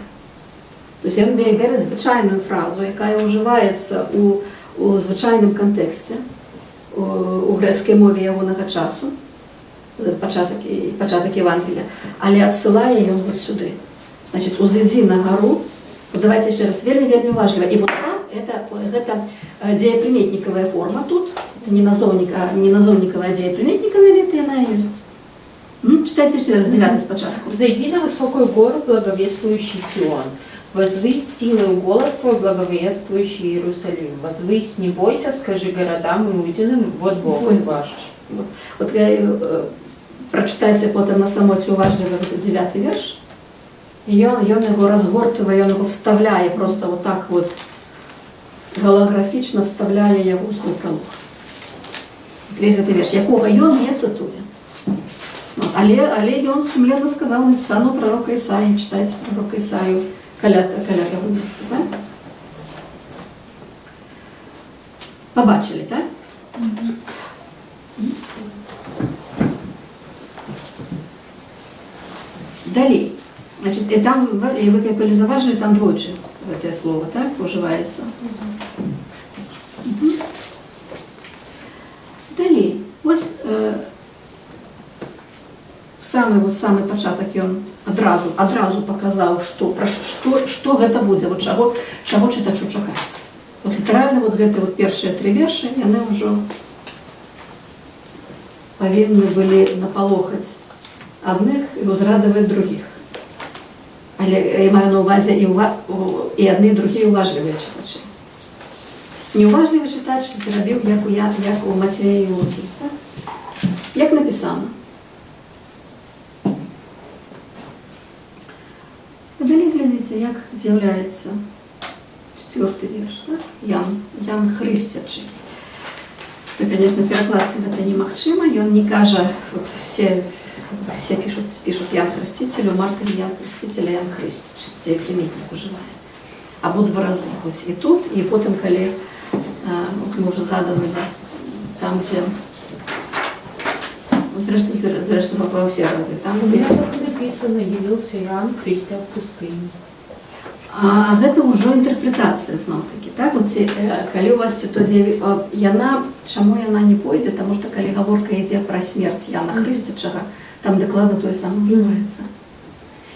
Тобто я беру звичайну фразу, яка вживається у звичайному контексті, у грецькій мові ягоного часу, початок Євангелія, але відсилає його от сюди. Значить, узойди на гору, давайте ще раз, вельми важливо. І вот там, это дееприметниковая форма тут, не назовниковая, а дееприметниковая, это она есть. Читайте еще раз 9 спочатку. «Взойди на высокую гору, благовествующий Сион. Возвысь силою голос твой, благовествующий Иерусалим. Возвысь, не бойся, скажи городам Иудиным, вот Бог ваш». Вот прочитайте потом на самоті уважливо 9 вірш. І він його розгортує, він його вставляє, просто вот так вот голографічно вставляє його у свій пролог. 9 вірш, якого він не цитує. Але він сумленно сказав, написано пророка Ісаї, читайте пророка Ісаю, каля того місця, так? Побачили, так? Далі. Значить, і там, ви як заважили, там двічі це слово, так, вживається. Далі. Ось самий початок він одразу показав, що це буде, чого читачу чекати. Вот літаральна вот гэты вот першыя 3 вершы, яны ўжо павінны былі напалохаць адных і ўзрадаваць другіх. Але я маю на ўвазе і адны, і другія уважлівыя чытачы. Неуважлівы чытач зрабіў, як у Мацвея і Лукі. Так? Як напісана. А далей глядзіце, як з'яўляецца 4-й верш. Так? Ян Хрысцячы. То, конечно, перакласці гэта немагчыма. Ён не кажа, вот все пишут Ян Хрыститель, у Марка Ян Хрыститель, Ян Хрыстич, где приметник уживає. Або 2 рази. Ось і тут, і потім, коли ми вже згадували, там, де, зрештою, попав всі рази, там, У де... меня так написано, явился Иоанн, крестя в пустыне. А гэта ўжо інтэрпрэтацыя зноў-такі. Так? От, калі у вас то яна, чаму яна не пойдзе? Таму што калі гаворка ідзе пра смерць Яна Хрыстячага, там дакладна тое самае ўжываецца.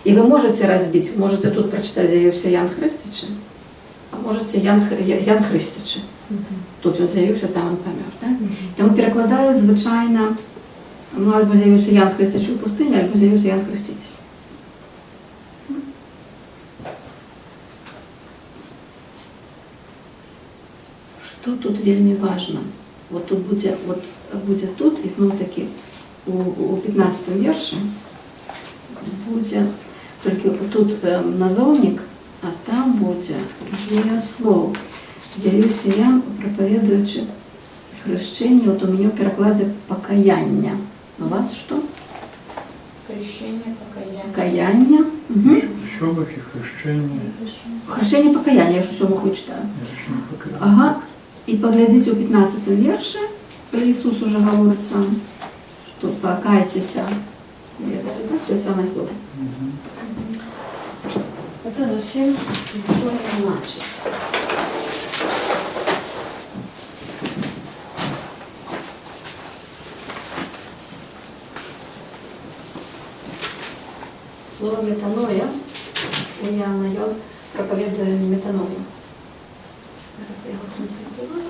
І вы можаце разбіць, можаце тут прачытаць, з'явіўся Ян Хрыстячы, а можаце Ян Хрыстячы. Тут ён з'явіўся, там ён памёр. Так? Таму перакладаюць звычайна, ну, альбо з'явіўся Ян Хрыстячы ў пустыні, альбо з'явіўся Ян Хрысцитель. Што тут вельмі важна? Вот тут будзе тут, і зноў-такі у 15-м вершы будзе толькі тут назоўнік, а там будзе дзеяслоў. З'явіўся Ян, прапаведуючы хрышчэнне, вот у мяне ў перакладзе пакаяння. У вас што? Крещение, покаяние. Пакаяння. Що ви хрещення? Хрышчэнне пакаяння, я ж усё маху читаю. Ага. І паглядзіце ў 15-м вершы, калі Ісус уже гаворыць сам, што пакайцеся. Все самое слово. Это зовсім нічого не значить. Слово метаноя у Яна, ён прапаведуе метаною. Я его транслирую.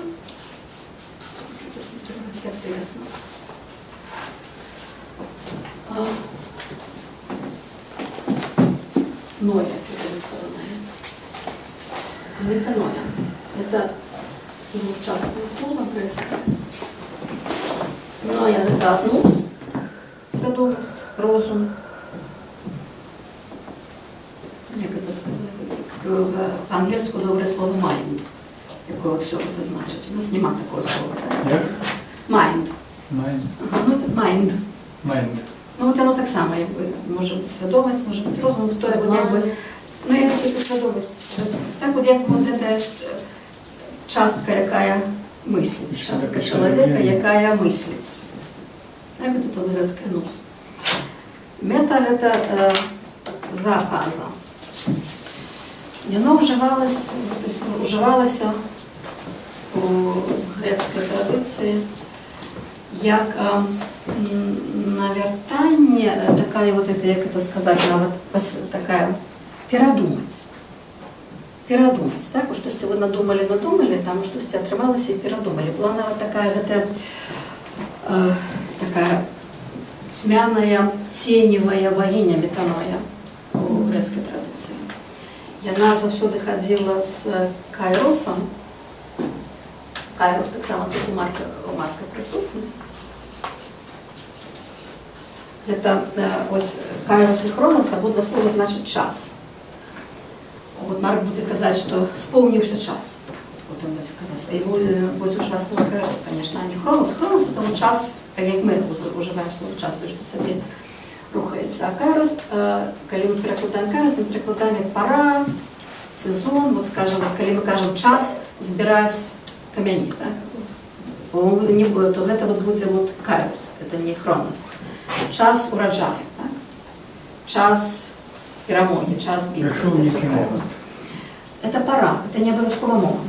Как все ясно. Ноя, что-то нарисованное. Метаноя. Это двухчастное слово грецкое. Ноя – это атнус, свідомість, розум. Як это сказать? По-английски доброе слово mind. Какое вот все это значит. У нас нема такого слова. Як? Mind. Mind. Ага, ну это mind. Mind. Ну вот оно так само, якби, може бути свідомість, може бути розум, все это якби, ну і це свідомість. Так от як вот эта частка, яка мислить, частка чоловіка, яка мислить. Так вот это грецкое нус. Мета – это запаза. Яно вживалося у грецькій традиції як навертання, такая вот это, як это сказать, такая перадумать. Перадумать, так? Что-то вы надумали, там что-то отрывалось и перадумали. Планова такая, это такая тьмяная, теневая богиня метаноя у грецкой традиции. Яна заўсёды хадзіла з Кайросом. Кайрос так само тут у Марка присутний. Это ось Кайрос и Хронос, або слова значит час. Вот Марк будет казать, что исполнился час. Вот он будет казать. И будет уже слово Кайрос, конечно, а не Хронос. Хронос это вот час, как мы уживаем слово час, то что себе рухается. А Кайрос, когда мы перекладаем Кайрос, мы перекладаем пора, сезон, вот скажем, когда мы кажем час, збирать камяни, так? Не будет, то это вот будет вот Кайрос, это не Хронос. Час урожая, так? Час перемоги, час битвы. Это пора, это не обовязково момент.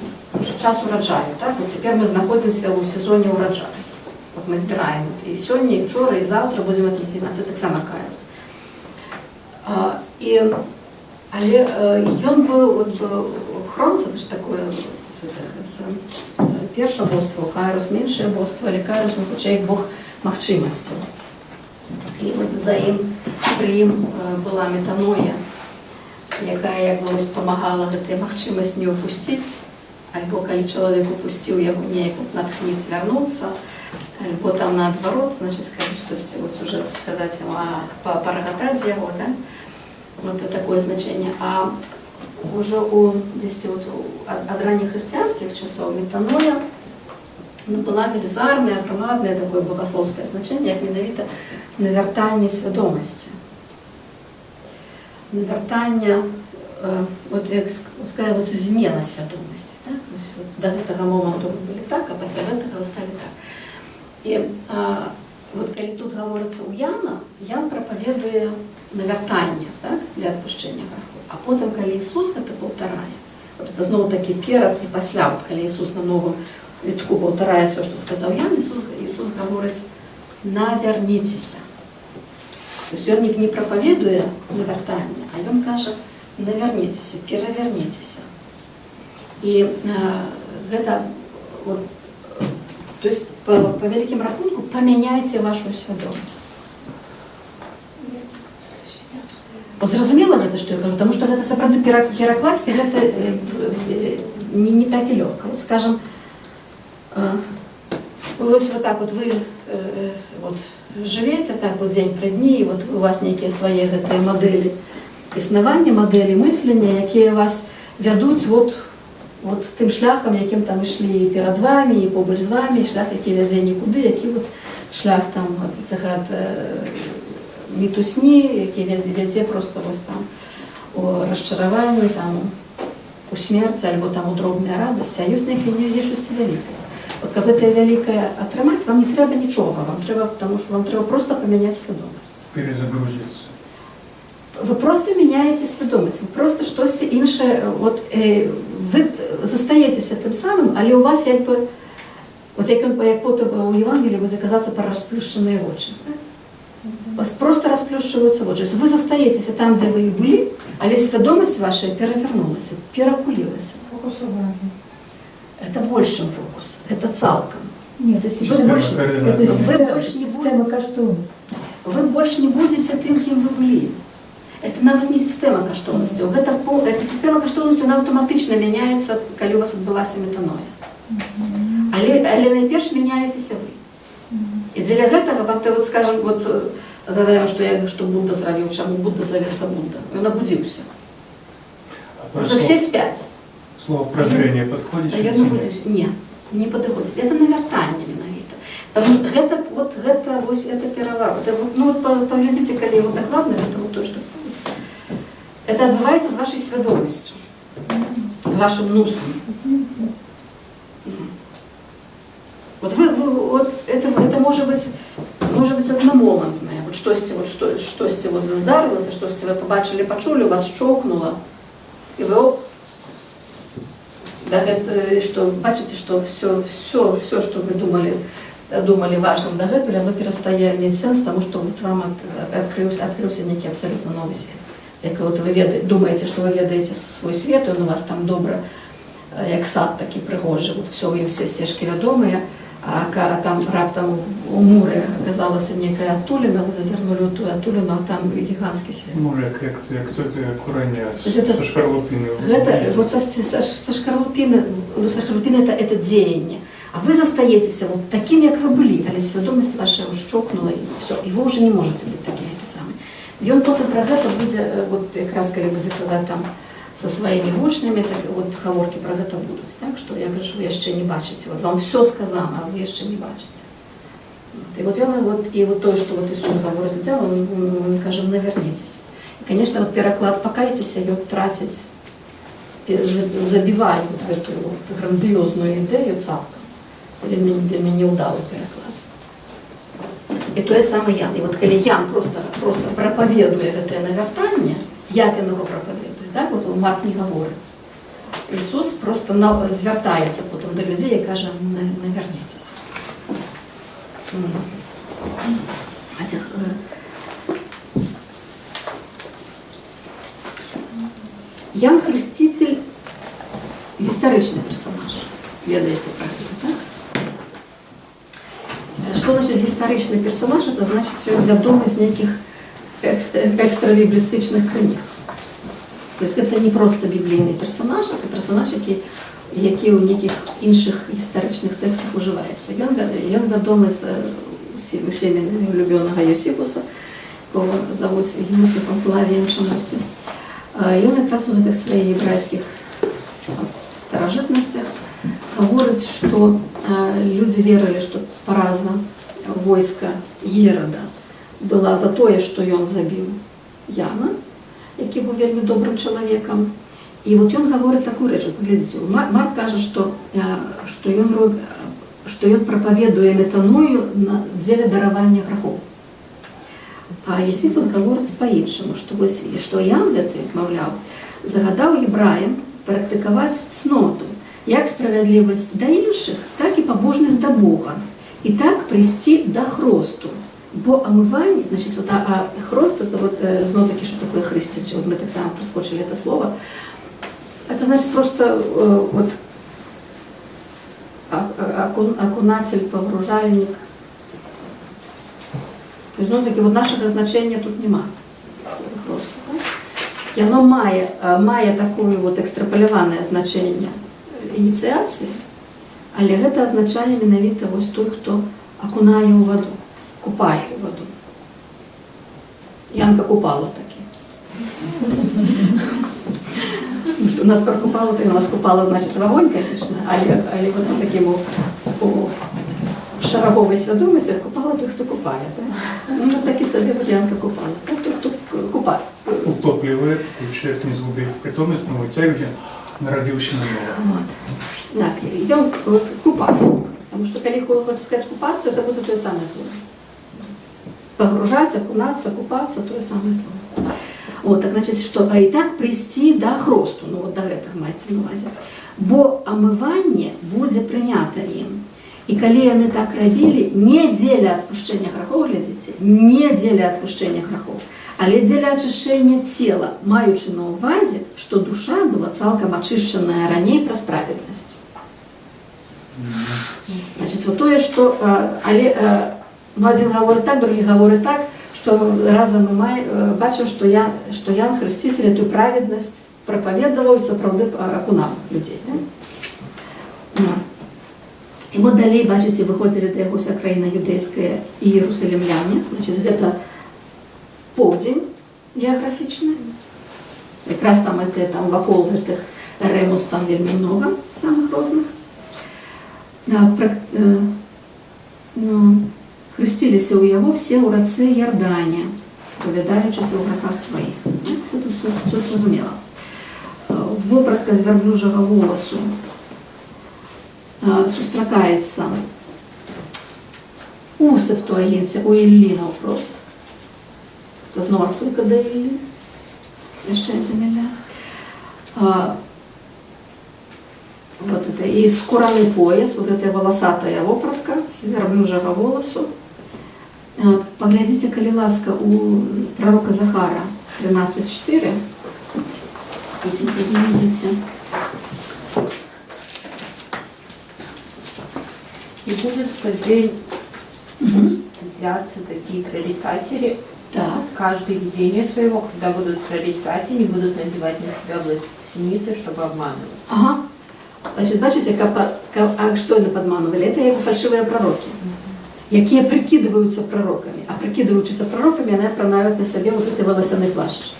Час урожая, так? Вот теперь мы находимся в сезоне урожая. Вот мы збираем и сегодня, и вчера, и завтра будем этим заниматься, так само Кайрос. Але ён быў, Хронос, это ж такое, перше божство, Кайрос менше божство, але Кайрос, ну, хоча як Бог магчимості. І от за ім, при ім була метаноя, яка якби ось допомагала гэтай магчимасць не упустить, альбо калі чалавек упусціў, яго неяк натхніць вярнуцца, альбо там наадварот, значит, сказать, штосьці вот уже сказаць ему, парагатаць яго, да? Вот такое значение. А уже здесь вот от ранних христианских часов метаноя была велізарная, громадное такое богословское значение, як менавіта навяртанне свядомасці. Навяртанне, вот як сказать, вот змена свядомасці. Так? Вот до гэтага моменту вы были так, а пасля гэтага вы стали так. І вот калі тут гаворыцца ў Яна, Ян прапаведуе навяртанне, так, для адпушчэння грахоў. А потым, калі Ісус гэта паўтарае, вот это зноў такі перад і пасля, вот, калі Ісус на новым вітку паўтарае все, што сказаў Ян, Ісус гаворыць: навярніцеся. То есть ён не прапаведуе навяртанне, а ён кажа: навярніцеся, перавярніцеся. І гэта вот, то есть по великим рахунку памяняйце вашу свядомасць. Вот зразумела гэта, што я кажу, потому что гэта сапраўды перакласці, гэта не так і лёгка. Вот скажем, вось вот так вот вы вот живете так вот дзень пры дні, і вот у вас нейкія свае гэтыя мадэлі існавання, мадэлі мыслення, якія вас вядуць вот тым шляхам, якім там ішлі перад вами і побач з вами, шлях, які вядзе нікуды, які вот шлях там от мітусні, які вядзе просто вось там у расчараванні, там у смерці, альбо там у дробнай радасці, а ёсць нейкае штосьці вялікае. Вот каб гэта вялікае атрымаць, вам не трэба нічога, вам трэба, потому что вам трэба просто памяняць свядомасць. Перезагрузиться. Вы просто меняете свядомасць, вы просто штосьці іншае, вот вы застаецеся тым самым, але у вас як бы, вот як потым у Евангелии будзе казацца пра расплюшчаныя вочы. У вас просто расплюшчваюцца вочы. Вы застаецеся там, дзе вы і былі, але свядомасць ваша перавярнулася, перакулілася. Фокус уваги. Это больший фокус, это цалкам. Нет, это система каштоўнасці. Вы больше не будете тым, кем вы были. Это нават не система каштоўнасцяў. Гэта система каштоўнасцяў, она автоматично меняется, калі у вас адбылася метаноя. Але найперш меняецеся вы. І дзеля гэтага вам, вот скажем, вот задаем, что Будда зрабіў, чаму Будда завецца Будда. Ён абудзіўся. Потому что все спят. Слово прозрение подходит? Ён абудзіўся. Не падыходзіць. Это навяртанне менавіта. Потому что гэта пераварот. Ну вот поглядите, калі вот докладно, это вот то, что это отбывается с вашей свядомостью, с вашим нусом. Вот это может быть одномоментное. Вот штосьці вот здарылася, штосьці вы побачили, почули, вас щелкнуло, и вы что бачите, что все, что вы думали важным дагэтуль, оно перестае мець сэнс, тому что вот вам открылся некий абсолютно новый свет. Вот вы думаете, что вы ведаете свой свет, он у вас там добра, як сад такі прыгожы, вот все сцежкі вядомыя, а там раптам у муры оказалася некая адтуліна, вы зазірнули у ту адтуліну, а там гіганцкі свет. Муры, як курання са шкарлупіны. Гэта, вот со шкарлупіны это дзеянне. А вы застаецеся вот таким, як вы былі, але свядомасць ваша шчокнула, і все, і вы уже не можете быць такими самыми. Ён потым пра гэта будзе, вот якраз калі будзе казаць там со своими вучнямі, так вот гаворкі пра гэта будуць, так, што я кажу, вы яшчэ не бачыце, вот вам все сказано, а вы яшчэ не бачыце. І вот ён, і вот то, што вот Ісус гаворыць людзям, он кажа, наверніцеся. І, конечно, вот пераклад «пакайцеся» ён траціць, забівае вот гэту грандыёзную ідэю цалкам. Для мяне ўдалы пераклад. І тое самае Ян. І вот калі Ян просто прапаведуе гэтае навяртанне, як ён яго прапаведуе, так, вот Марк не гаворыць. Ісус просто звяртаецца потым да людзей і кажа, навярніцеся. Ян Хрысціцель гістарычны персонаж. ведаеце пра гэта, так? Што значыць гістарычны персонаж? Это значыць, ён вядомы з нейкіх экстравіблістычных крыніц. То есть гэта не проста біблійны персонаж, а персонаж, які ў нейкіх іншых гістарычных тэкстах ужываецца. Ён вядомы з усімі улюбёнага Ёсіпуса, кого завуць Юсіфам Флавіем чамусьці. Ён якраз у гэтых сваіх ебрайскіх старажытнасцях гаворыць, што людзі верылі, што параза войска Герада была за тое, што ён забіў Яна, які быў вельмі добрым чалавекам. І вот ён гаворыць такую рэч, паглядзіце, Марк кажа, што ён прапаведуе метаною дзеля даравання грахоў. А Ёсіпус гаворыць па-іншаму, што Ян гэты, маўляў, загадаў ебраям практыкаваць цноту, як справядлівасць да іншых, так і пабожнасць да Бога. І так прыйсці да хросту. Бо омывание, значит, вот, хрост, это вот, знову-таки, что такое христич, вот мы так само проскочили это слово, это значит просто вот окунатель, погружальник. То есть, знову-таки, вот нашего значения тут нема. Хросту, да? И оно мае такое вот экстраполяванное значение инициации, але гэта означае менавіта вось той, хто окунае ў воду. Купає воду. Янка купала таки. У нас купала, у нас купала, значит, вогонь, конечно, але вот таким шараговой свідомості купала той, хто купає. Ну, так і собі вот Янка купала. Той, хто купає. Утопливает, человек не згубив притомність, но цей вже народився на ново. Так, ён купає. Потому что, коли хочется сказать купаться, это будет то самое слово. Погружаться, окунаться, купаться, то самое слово. Вот, так, значит, что, а и так прийти до хросту, ну вот до этого мається на увазі. Бо омывание будет принято им. И коли они так робили, не дзеля отпущения грехов, глядите, не дзеля отпущения грехов, але дзеля очищения тела, маючи на увазі, что душа была цалком очищенная ранее про справедливость. Значит, вот то, что, ну, один говорит так, другий говорит так, что разом мы бачим, что Ян Хреститель эту праведность проповедовал и сапраўды окунал людей. Да? И вот далее, бачите, выходили до яго вся краіна юдейская и иерусалимляне. Значит, это поўдзень географичный. Как раз там это там вокруг этих ремус там вельми много самых разных. Хрестились у яго все у рацы Ярданя, споведаючись у грехах своих. Все тут зрозуміло. Вопратка з верблюжого волосу сустракається у Септуагінці, у Іллі навпрост. Це знову отсилка до Іллі. Ще один Ілля. Вот это. И скураный пояс, вот эта волосатая вопратка с верблюжего волосу. Поглядите, коли ласка, у пророка Захара 13:4. Видите. И будет в тот день взяться такие прорицатели, так. Каждое видение своего, когда будут прорицатели, будут надевать на себя синицы, чтобы обманывать. Ага. Значит, бачите, что они подманывали? Это его фальшивые пророки, которые прикидываются пророками. А прикидываючися пророками, они пронают на себе вот этот волосяный плащ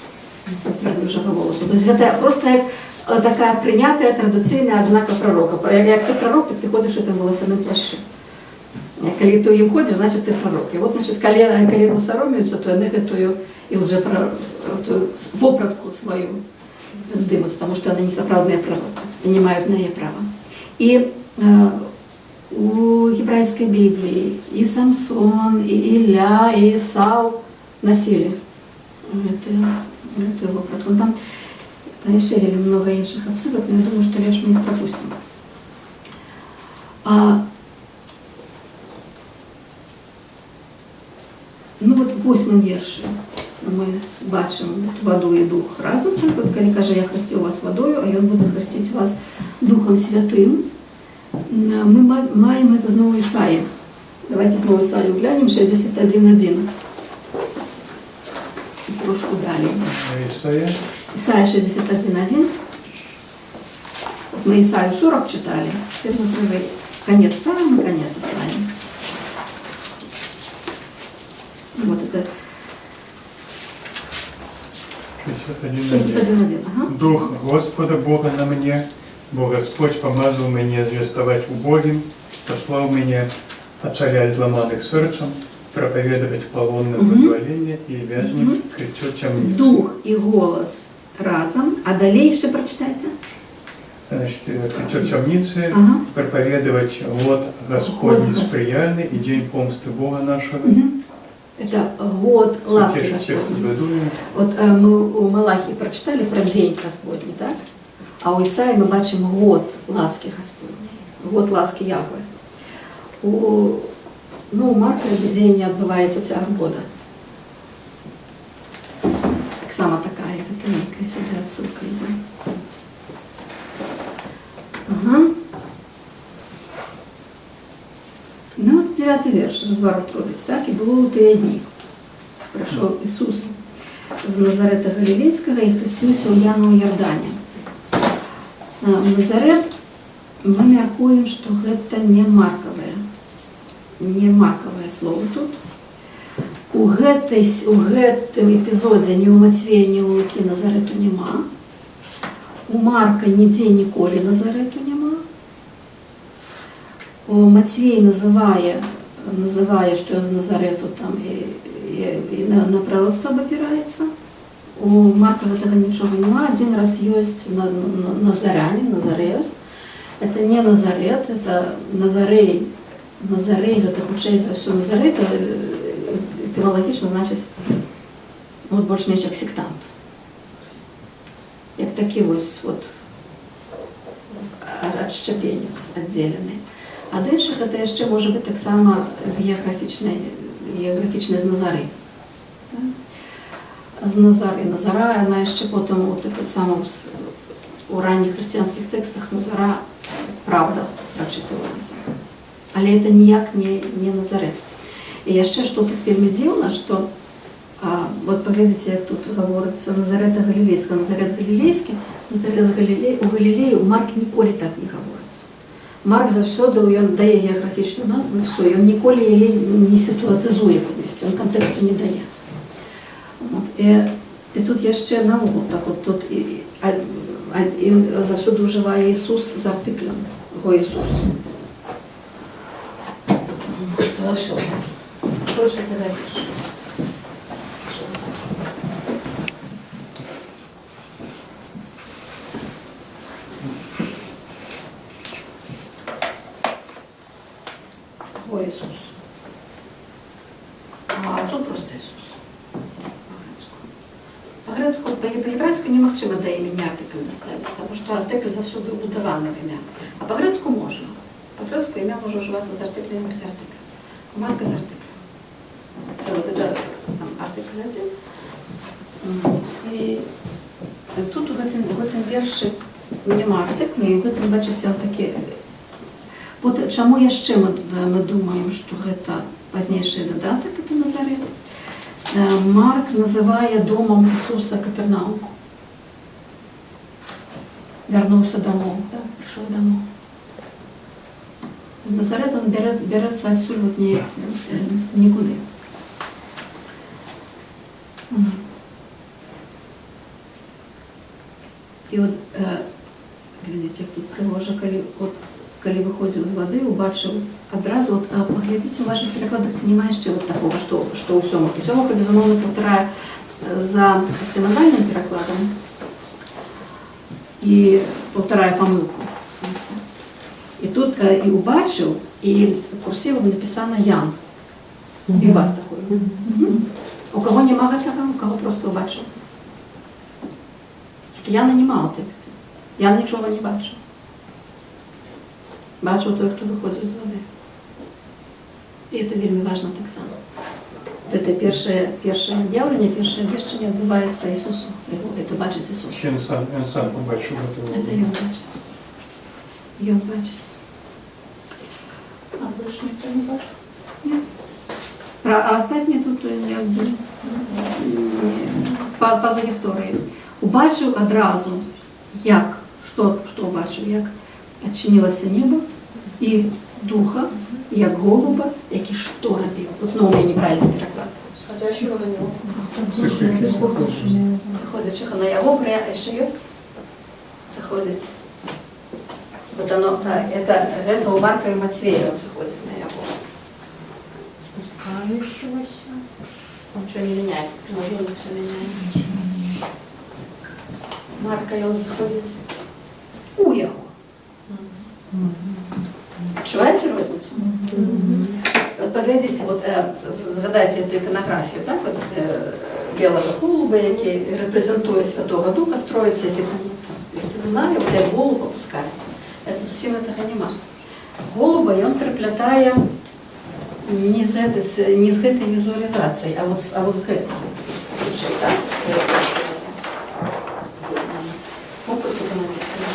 з верблюжого волосу. То есть это просто такая принятая традиційна ознака пророка. Як ти пророк, то ти ходиш у цьому волосяному плащі. Коли ти їм ходиш, значить ти пророк. І от, значить, коли не соромляться, то вони готують і вопратку свою здымуть, потому что они не сапраўдныя пророки, и не имеют на это права. И у еврейской Библии и Самсон, и Илья, и Исау носили эту вопратку. Там еще много інших отсылок, но я думаю, что лишь мы их пропустим. Ну вот в 8 вірші ми бачимо воду і дух разом. Коли каже, я хрестив вас водою, а він буде хрестити вас Духом Святим. Мы маем это снова Исаия. Давайте снова Исаию глянем, 61.1. Трошку далее. Исаия. Исаия 61.1. Вот мы Исаию 40 читали, теперь мы первый конец, самый конец Исаии. Вот это 61.1. 61.1. Ага. Дух Господа Бога на мне, бо Господь помазал меня звестовать убогим, послал меня от царя изломанных сердцем, проповедовать полонным вызволение и вязнем кричу темницу. Дух и голос разом. А далее еще прочитайте. Значит, кричу темницы, Ага. проповедовать вот Господний Год сприяльный и день помсты Бога нашего. Это год ласки Всех Господней. ведуем. Вот мы у Малахии прочитали про день Господний, так? А у Исаии мы бачимо год ласки Господней, год ласки Яхве. У Марка видение відбувається цього года. Так само така, як це некая сюди отсылка йде. Ага. Ну, 9 вірш, розворот робиться, так? І було у ті дні. Прийшов Ісус з Назарета Галілейського і хрестився у Яну Йордані. Назарет, мы мяркуем, что это не марковое слово тут. У гэтым эпизоде ні у Матвея, ні у Луки Назарету нема. У Марка нідзе ніколі Назарету нема. У Матвей называе, что он з Назарету там і на пророцтво опирається. У Марка этого ничего нема. Один раз есть Назарянин, Назареус. Это не Назарет, это Назарей. Назарей, это худшее за все. Назарей, это этимологично значит, вот больше-меньше как сектант. Як такий вот отщепенец отдельный. А до інших это ще може бути так само з географічної з Назари. З Назари. Назара, вона ще потім у ранніх християнських текстах Назара правда прочитувалася. Але це ніяк не Назарет. І ще, що тут вельми дивно, що вот поглядите, як тут говориться Назарета Галілейського, Назарет Галілейський, Назарет з у Галілеї, у Марк ніколи так не говориться. Марк завсюди він дає географічну назву і все, він ніколи її не ситуатизує кудись, він контексту не дає. І тут є ще науку, так от тут і завсюди вживає Ісус з артиклем, го Ісус. Ну все, що ти робиш? Го Ісус. А тут просто Ісус. По-грецку, по-єврейську неможливо до імені артикль доставити, тому що артикль завсюди вбудований в ім'я. А по-грецку можна. По-грецку ім'я може вживатися з артиклем і без артикля. У Марка з артиклем. Вот это там артикль один. І тут в этом вірші нема артиклю, і в этом, бачите, такі. От чому ще ми думаємо, що це пізніший додаток, це Назарет. Марк називає домом Ісуса Капернаум. Вернувся домой, да? Прийшов домой. Назарет, он берется отсюда вот никуда. І от, глядите, тут приложа, коли виходив з води, убачив одразу, от, поглядите, у ваших перекладах це немає ще от такого, що у сьомах. І сьомах, безумовно, повторяє за синодальним перекладом і повторяє помилку. І тут і убачив, і в курсивом написано Ян. І у вас такое. У кого нема этого, у кого просто убачив. Яна нема у тексті. Ян нічого не бачив. Бачив той, хто виходив з води. І це вельми важливо так само. Це перше об'явлення, перше обіщення відбувається Ісусу. Це бачить Ісус. Він сам побачив. Це Його бачить. Його бачить. больше никто не бачил. А останнє тут якби поза історією. Убачив одразу, як, що убачив, як відчинилося небо і духа, як голуба, який що робив. От знову я неправильно переклад. Сходящего на него. Заходящего на его, а еще есть? Заходит. Вот оно, да, это у Марка и Матвея он заходит на его. Спускающегося. Он ничего не меняет, он все меняет. Марка и он заходит у его. Чуваете розницу? От поглядите, от згадайте цю іконографію, так? От, білого голуба, який репрезентує Святого Духа, строїться стінарі, от як голуб опускається. Це зовсім цього немає. Голуба, і він приплетає не з цієї візуалізації, а от з цієї. Слушай, так? Ось тут написано.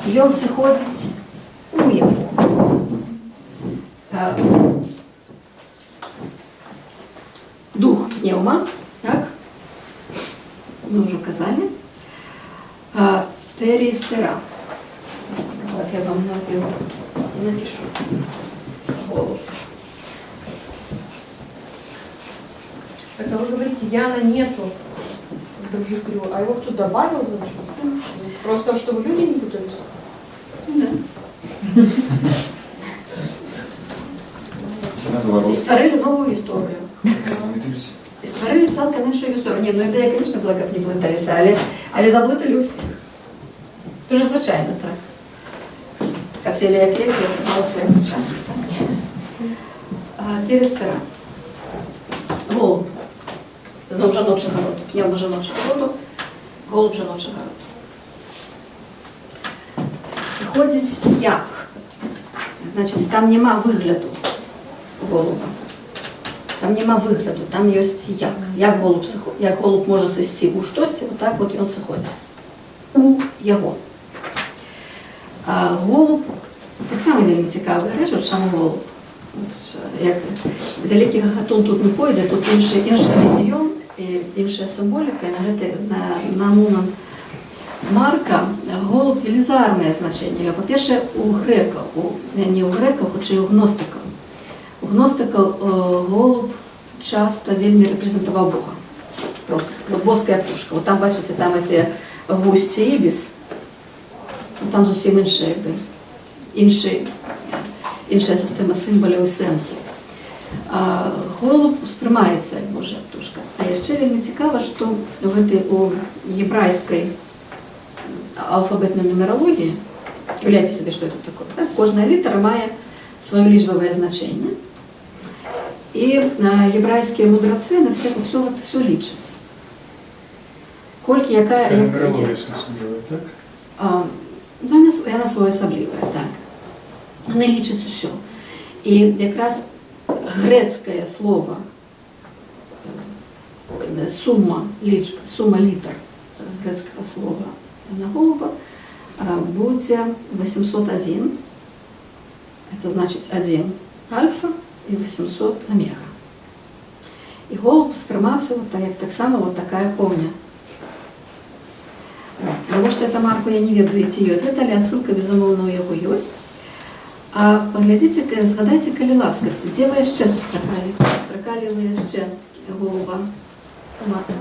І він заходить у його. Дух пневма, так? Мы уже указали. Перистера. Вот я вам напишу. Голубь. Это вы говорите, Яна нету в других переводах, а его кто добавил зачем? Просто чтобы люди не путались? Да. Це наоборот. И створили новую историю. Самовідвіться. І створили цілком іншу історію. Ні, ну ідея, звісно, була, як не плеталися, але заплутали усіх. Дуже звичайно так. Хотіли як легко, мало своє звичайно так. Перестера. Голуб. Знову жіночого роду. Пневма жіночого роду. Голуб жіночого роду. Заходить як. Значить, там нема вигляду голуба. Там нема вигляду, там є як. Як голуб може сісти у щось, отак от він заходить. У його. А голуб, так само вельми цікавий реч, от саме голуб. От, як великий гагатун тут не пойде, тут інший регіон, інша символіка, на момент Марка голуб велізарне значення. По-перше, у греків, не у греків, хоча й у гностиків. У гностиків голуб часто вельми репрезентував Бога. Просто. Вот боская птушка. Вот там, бачите, там це гусь ібіс, там зовсім інша система символів і сенсів. Голуб сприймається як Божа птушка. А ще вельми цікаво, що у єврейській алфавітній нумерології, уявляйте собі, що це таке, так? Кожна літера має своє лічбове значення. І єврейські мудреці на все лічать. Кольки, яка... Нумерологія особлива, так? Ну, вона своє особливе, так. Вони лічать усе. І якраз грецьке слово сума літер грецького слова на голуба буде 801. Это значит 1 альфа и 800 омега. І голуб сприймався так само вот такая повня. Потому что это марку я не веду, эти есть. Это ли отсылка, безумовно, у його есть. А поглядите, згадайте, коли ласкаться. Де ви ще зустракали? Зустракали ви ще голуба Марка?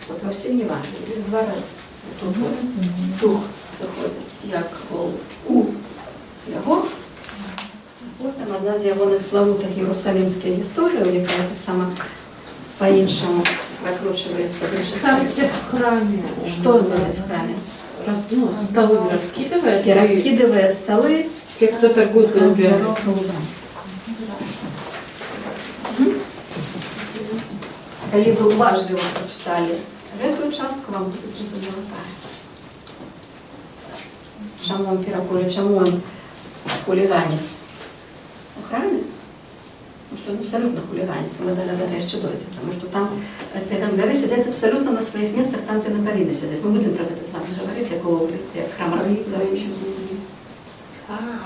Вот во всем Евангелии 2 раза. Тут дух заходить, як голуб у його. Потім одна з ягоних славутих єрусалимських історій, яка так само по-іншому прокручується в інших текстах. В храме. Что он делает в храме? Ну, столы раскидывает. Перекидывая столы. Те, кто торгует голубями. Коли вы уважливо прочитали эту частку, вам будет зрозуміло правильно. чаму он пераполе, чаму он хулиганец у храме? Потому что он абсолютно хулиганец, мы до еще дойдем, потому что там гандляры сидят абсолютно на своих местах, там, где на повинны сидят. Мы будем про это с вами говорить, як храм организующий.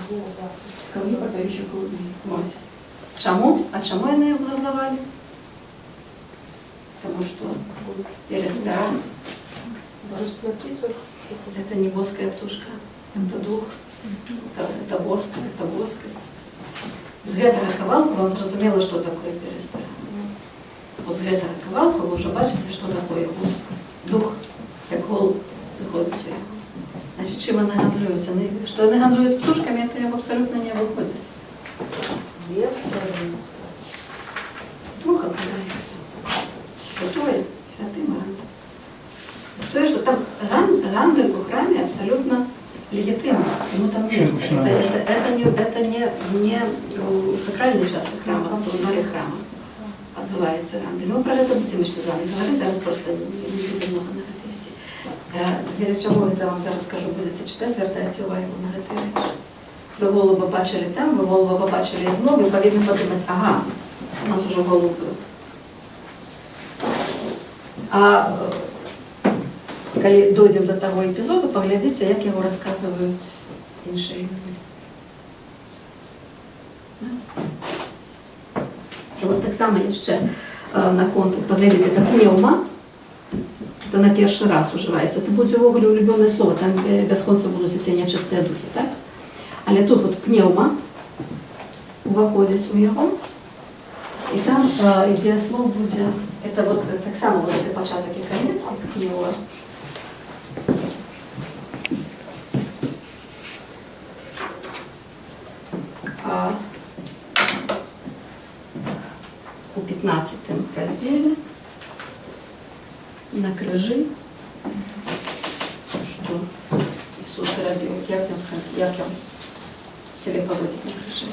Вот, да. Скамьи, продающие голубей. Ось. Чому? А чому вони його зазнавали? Потому что и ресторан, Божественная птица. это не боская птушка, это дух, это воск, это воскость. З гэтага кавалку вам зразумела, что такое ресторан. Вот з гэтага кавалку вы уже бачите, что такое дух, як голуб заходить у його. Значит, чим вони гандлюють? Що вони гандлюють з птушками, это їм абсолютно не виходить. Духа продаються. Святое, святым гандлем. То, что там гандель у храме абсолютно легитимно, ему там место. Это не сакральной части храма, а в дворе храма отбывается гандель. Мы про это будем еще с вами говорить, зараз просто не будем много на это вести. Для чого я вам зараз скажу, будете читати, звертайте увагу на це речі. Ви голуба бачили там, ви голуба побачили знову, і повинні подумати, ага, у нас уже голуб був. А коли дойдемо до того епізоду, поглядіться, як його розказують інші евангелісти. І от так само ще на конту, поглядіться, це пневма, це на перший раз уживається. Це буде увогуле улюблене слово, там безхонце будуть ті нечисті духи, так? Але тут от пневма виходить у його, і там ідея слов буде, це от так само вот це початок і кінець, як пневма. У 15 разделе на крижи, что Иисус робил, як он себе поводит на крижи.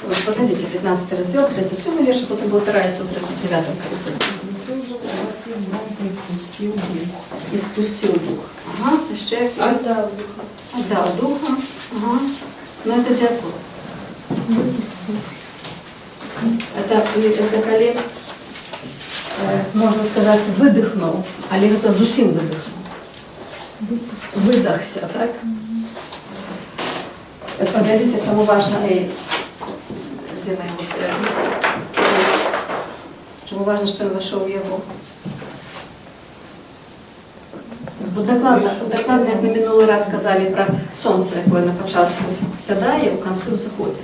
Вот, погодите, 15 раздел, 37 верш, потом будет опирается в 39 колесе. Иисус же голосил громко и спустил дух. И спустил дух. Ага, еще Отдал духа. Отдал духа. Ага. Но это те слова. Это коли, можно сказать, выдохнул, але это зусім выдохнул. Выдохся, так? Погодите, чему важно эйс? Где мы его взяли? Чему важно, что он вошел в его? Докладно, як ми минулий раз сказали про сонце, яке на початку сядає, у кінці заходить.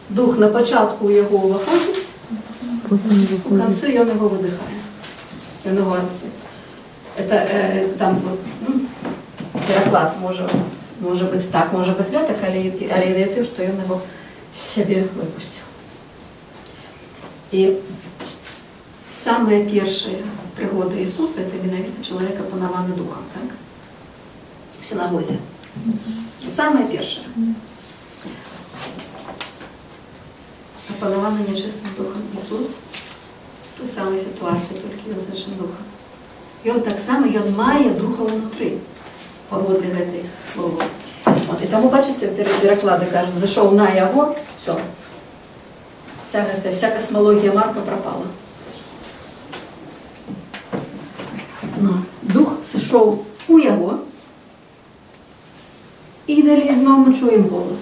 Дух на початку його виходить, у кінці він його видихає. Він його, там, переклад може бути так, може бути так, але ідея те, що він його з себе випустив. І самые первые пригоды Иисуса — это виновитый человек, опанованный духом, так? В синагозе. Самое первое. Опанованный нечистым духом Иисус в той самой ситуации, только он совершен духом. И он так само, и он має духа внутри, поводле этой слова. Вот. И тому, бачите, переклады кажут, зашел на его, все. Вся космология Марка пропала. Но дух сошел у його, і далі знову ми чуємо голос.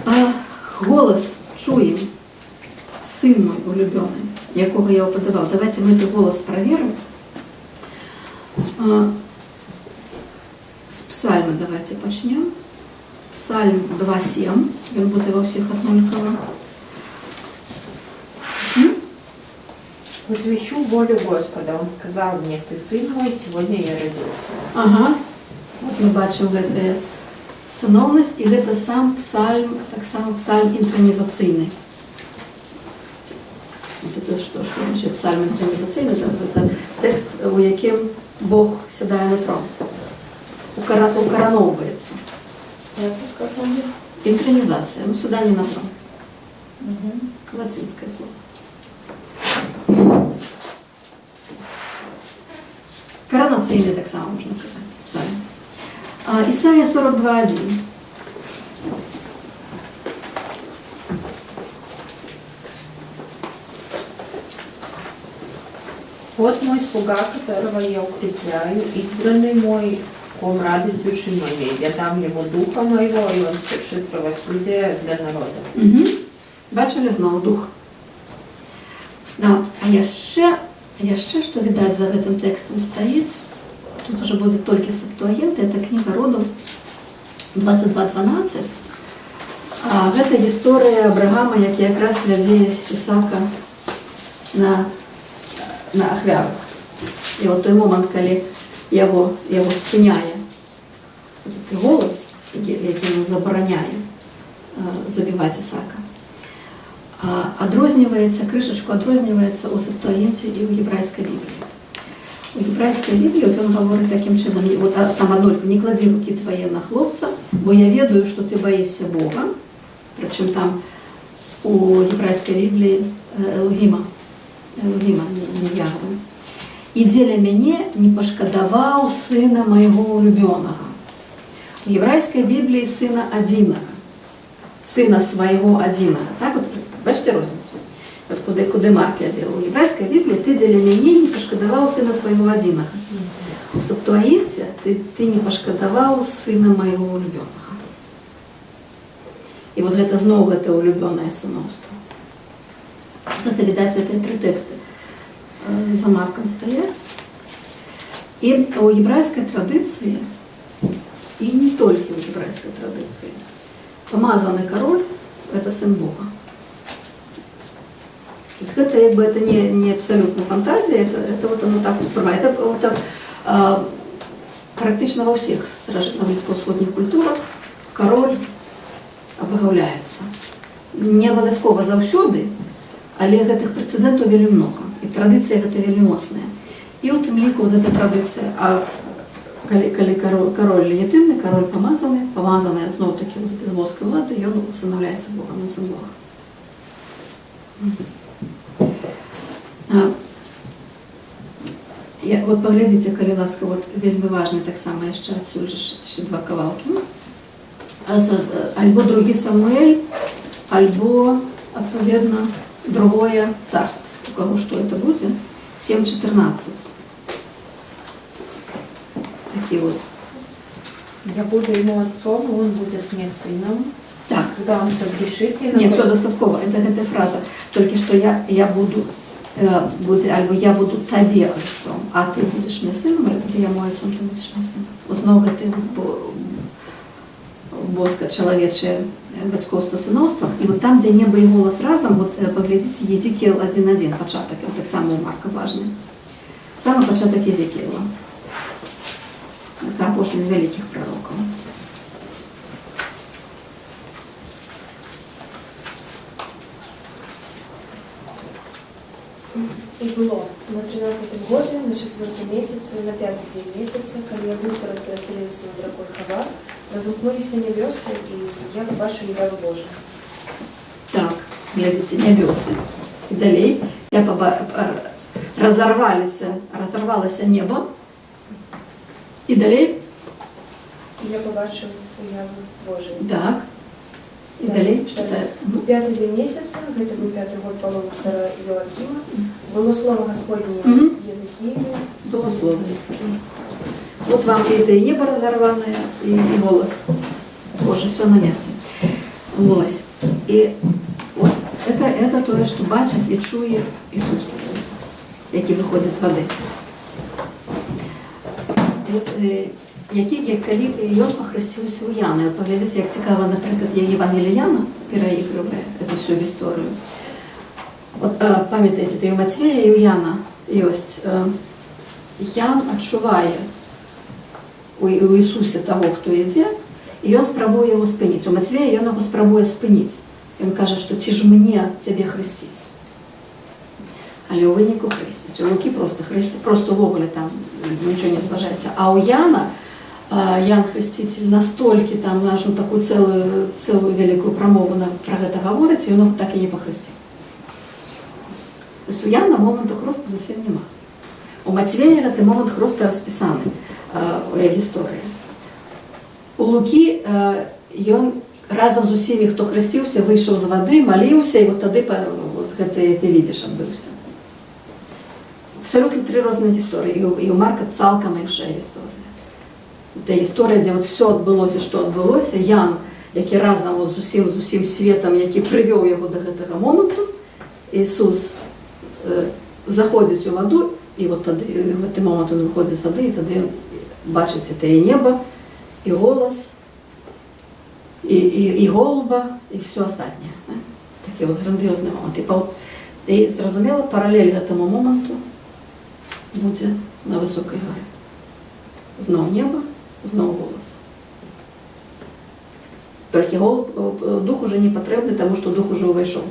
А голос чуємо син мой улюблений, якого я уподобав. Давайте ми цей голос проверимо. З псальми давайте почнемо. Псальм 2.7, він буде во всіх однаково. Возвещу волю Господа. Он сказал мне, ты сын мой, сегодня я родился. Ага. От ми бачимо це синовність, і це сам псальм, так само псальм інтронізаційний. Це що значить псальм інтронізаційний? Це текст, у яким Бог сідає на трон. Укороновується. Як ви сказали? Интронизация. Ну, сюда не на трон. Латинское слово. эмацыйны таксама можна казаць псалм. Ісая 42:1. Вот мой слуга, которого я укрепляю, избранный мой, в ком радость души моей. Я дам ему духа моего, и он совершит правосудие для народа. Бачили знову дух. Да. А яшчэ, што відаць за гэтым тэкстам стаіць, тут уже будзе толькі Септуагінта, это кніга Родаў 22:12. Гэта гісторыя Абрагама, які якраз вядзе Ісаака на ахвяру. І от той момент, калі яго спыняе голас, які йому забараняє забівати Ісаака, крышечку адрозніваецца у Септуагінце і ў гебрайскай Бібліі. У гебрайскай Бібліі ён гаворыць такім чынам, там аднолькава, не кладзі рукі твае на хлопца, бо я ведаю, што ты баішся Бога. Прычым там у гебрайскай Бібліі Элогіма, не Ягве. І дзеля мяне не пашкадаваў сына майго улюбёнага. У гебрайскай Бібліі сына адзінага, сына свайго адзінага. Так, от, бачите розніцу? От куди Марк вядзе. У гебрайскай Бібліі ты дзеля мяне не пашкадаваў сына свайго адзінага. У Септуагінце ты не пашкадаваў сына майго улюбёнага. І вот гэта зноў гэта улюбёнае сыноўства. Гэта, відаць, гэта тры тэксты за Марком стаяць. І у гебрайскай традыцыі, і не толькі у гебрайскай традыцыі, памазаны кароль – гэта сын Бога. Гэта, як бы, это не абсолютно фантазія, это вот оно так успрымае. Это практычна ва ўсіх старажытна-блізкаўсходніх культурах кароль абагаўляецца. Не абавязкова заўсёды, але гэтых прэцэдэнтаў вельмі многа. І традыцыя гэта вельмі моцная. І у тым ліку вот эта традыцыя, калі кароль легітымны, кароль памазаны, зноў-такі вот з боскай улады, ён усынаўляецца Богам, он сын Бога. Вот паглядзіце, калі ласка, вот вельмі важны таксама яшчэ адсюль яшчэ два кавалкі. Альбо другі Самуэль, альбо, адпаведна, другое царство. У кого что это будет? 7:14. Такие вот. Я буду ему отцом, он будет мне сыном. Так. Когда он согрешит, я... Нет, все достатково. Это эта фраза. Только что я буду, альбо я буду тебе отцом, а ты будешь мне сыном, или я мой отцом, ты будешь мне сыном. Вот снова это боска чалавечае бацькоўства сыноўства. І вот там, дзе неба і голас разам, вот паглядзіце Езекіэл 1:1, пачатак, вот так само у Марка важны. Самы пачатак Езекіэла. Это апошні з вялікіх прарокаў. И было на 13-м годе, на 4-м месяце, на 5-й день месяца, когда я гусера переселился на дракой Хавар, разомкнулись небесы, и я побачу яву Божию. Так, глядите, небесы. И далее разорвалось небо. И далее. И я побачу яву Божию. Так. И далее читаю. 5-й день месяца, это был 5-й год полон царя Иоакима, было слово Господне Езекиилю. Было слово Езекиилю. Вот вам и небо разорванное, и голос. Тоже все на месте. Вот. И вот это то, что бачить и чує Ісус, який виходить з води. Коли Йон похрестився у Яна, от поглядите, як цікаво, наприклад, є Євангеліє Яна, переігрує эту всю історію. От пам'ятаєте, і у Матвія, і у Яна єсть. Ян відчуває у Ісусі того, хто йде, і він спробує його спинити. У Матвія він його спробує спинити. Він каже, що ці ж мені тебе хрестити. Але у виніку хрестить. У Луки просто хрестить, просто вовле там нічого не збажається. А у Яна, Ян Хреститель настолько там нашу такую целую великую промову про это говорить, и он так и не похрестил. То есть у Яна моменту хресту зовсім нема. У Матвея гэты момант просто распісаны у гісторыі. У Лукі ён разам з усімі, хто хрысціўся, выйшаў з вады, маліўся, і вот тады гэты відзіш адбыўся. Абсолютно 3 розныя гісторыі. І у Марка цалкам іншая гісторыя. Гэта гісторыя, дзе вот все адбылося, што адбылося. Ян, які разам з усім светам, які прывёў яго да гэтага моманту, Ісус заходзіць у ваду, і вот тады, в гэты момант он выходзіць з вады, і тады бачыць тае неба, і голас, і голуба, і все астатняе. Такі вот грандыёзны момант. І зразумела, паралель гэтаму моманту будзе на высокай горы. Зноў неба, зноў голас. Толькі дух уже не патрэбны, таму што дух уже ўвайшоў.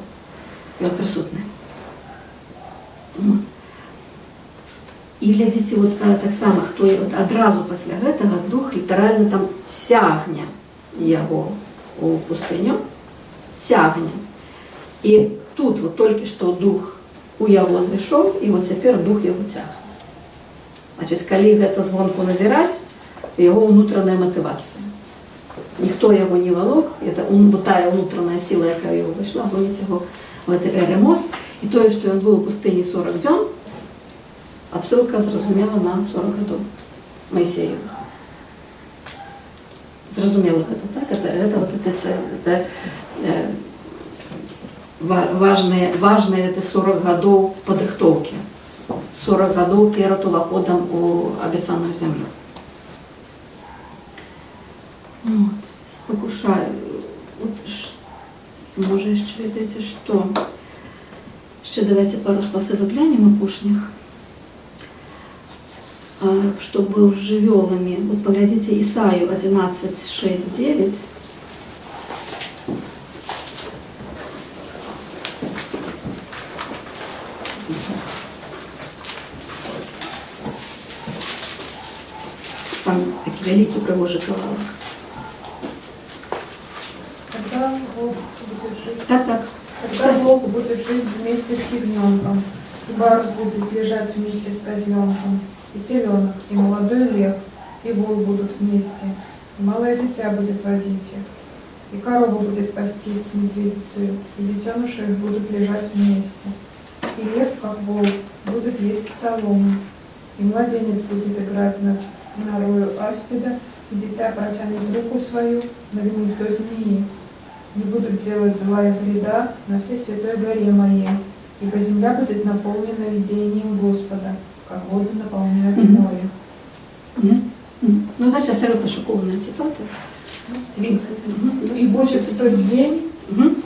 Ён прысутны. І глядзіце, вот таксама, хто адразу пасля гэтага дух літаральна там цягне яго у пустыню, цягне. І тут вот толькі што дух у яго зайшоў, і вот цяпер дух яго цягне. Значыць, калі гэта звонку назіраць, яго ўнутраная матывацыя. Ніхто яго не валок, это тая ўнутраная сіла, якая яго выйшла, гоніць яго в гэты эрэмос. І тое, што ён быў у пустыні 40 дзён, адсылка зразумела на 40 гадоў Маісеевых. Зразумела гэта, так? Это важныя 40 гадоў падрыхтоўкі. 40 гадоў перад уваходам у абяцаную зямлю. Вот, спакушаю. Вот, можа, яшчэ ведаеце, што? Яшчэ давайте пару спасылак глянем апошніх. Што быў з жывёламі. Вот паглядзіце Ісаю 11:6-9. Там такі вялікі прыгожы кавалак. Когда волк будет жить, Так. когда волк будет жить вместе с ягненком, и барс будет лежать вместе с козленком, и теленок, и молодой лев, и волк будут вместе, и малое дитя будет водить их, и корова будет пастись с медведицей, и детеныши их будут лежать вместе, и лев, как волк, будет есть солому, и младенец будет играть на норою аспида, и дитя протянет руку свою на гнездо змеи. Не будут делать зла и вреда на всей святой горе моей, ибо земля будет наполнена видением Господа, как воды наполняют море. Ну, значит, абсолютно шокованная цитата. И будет в тот день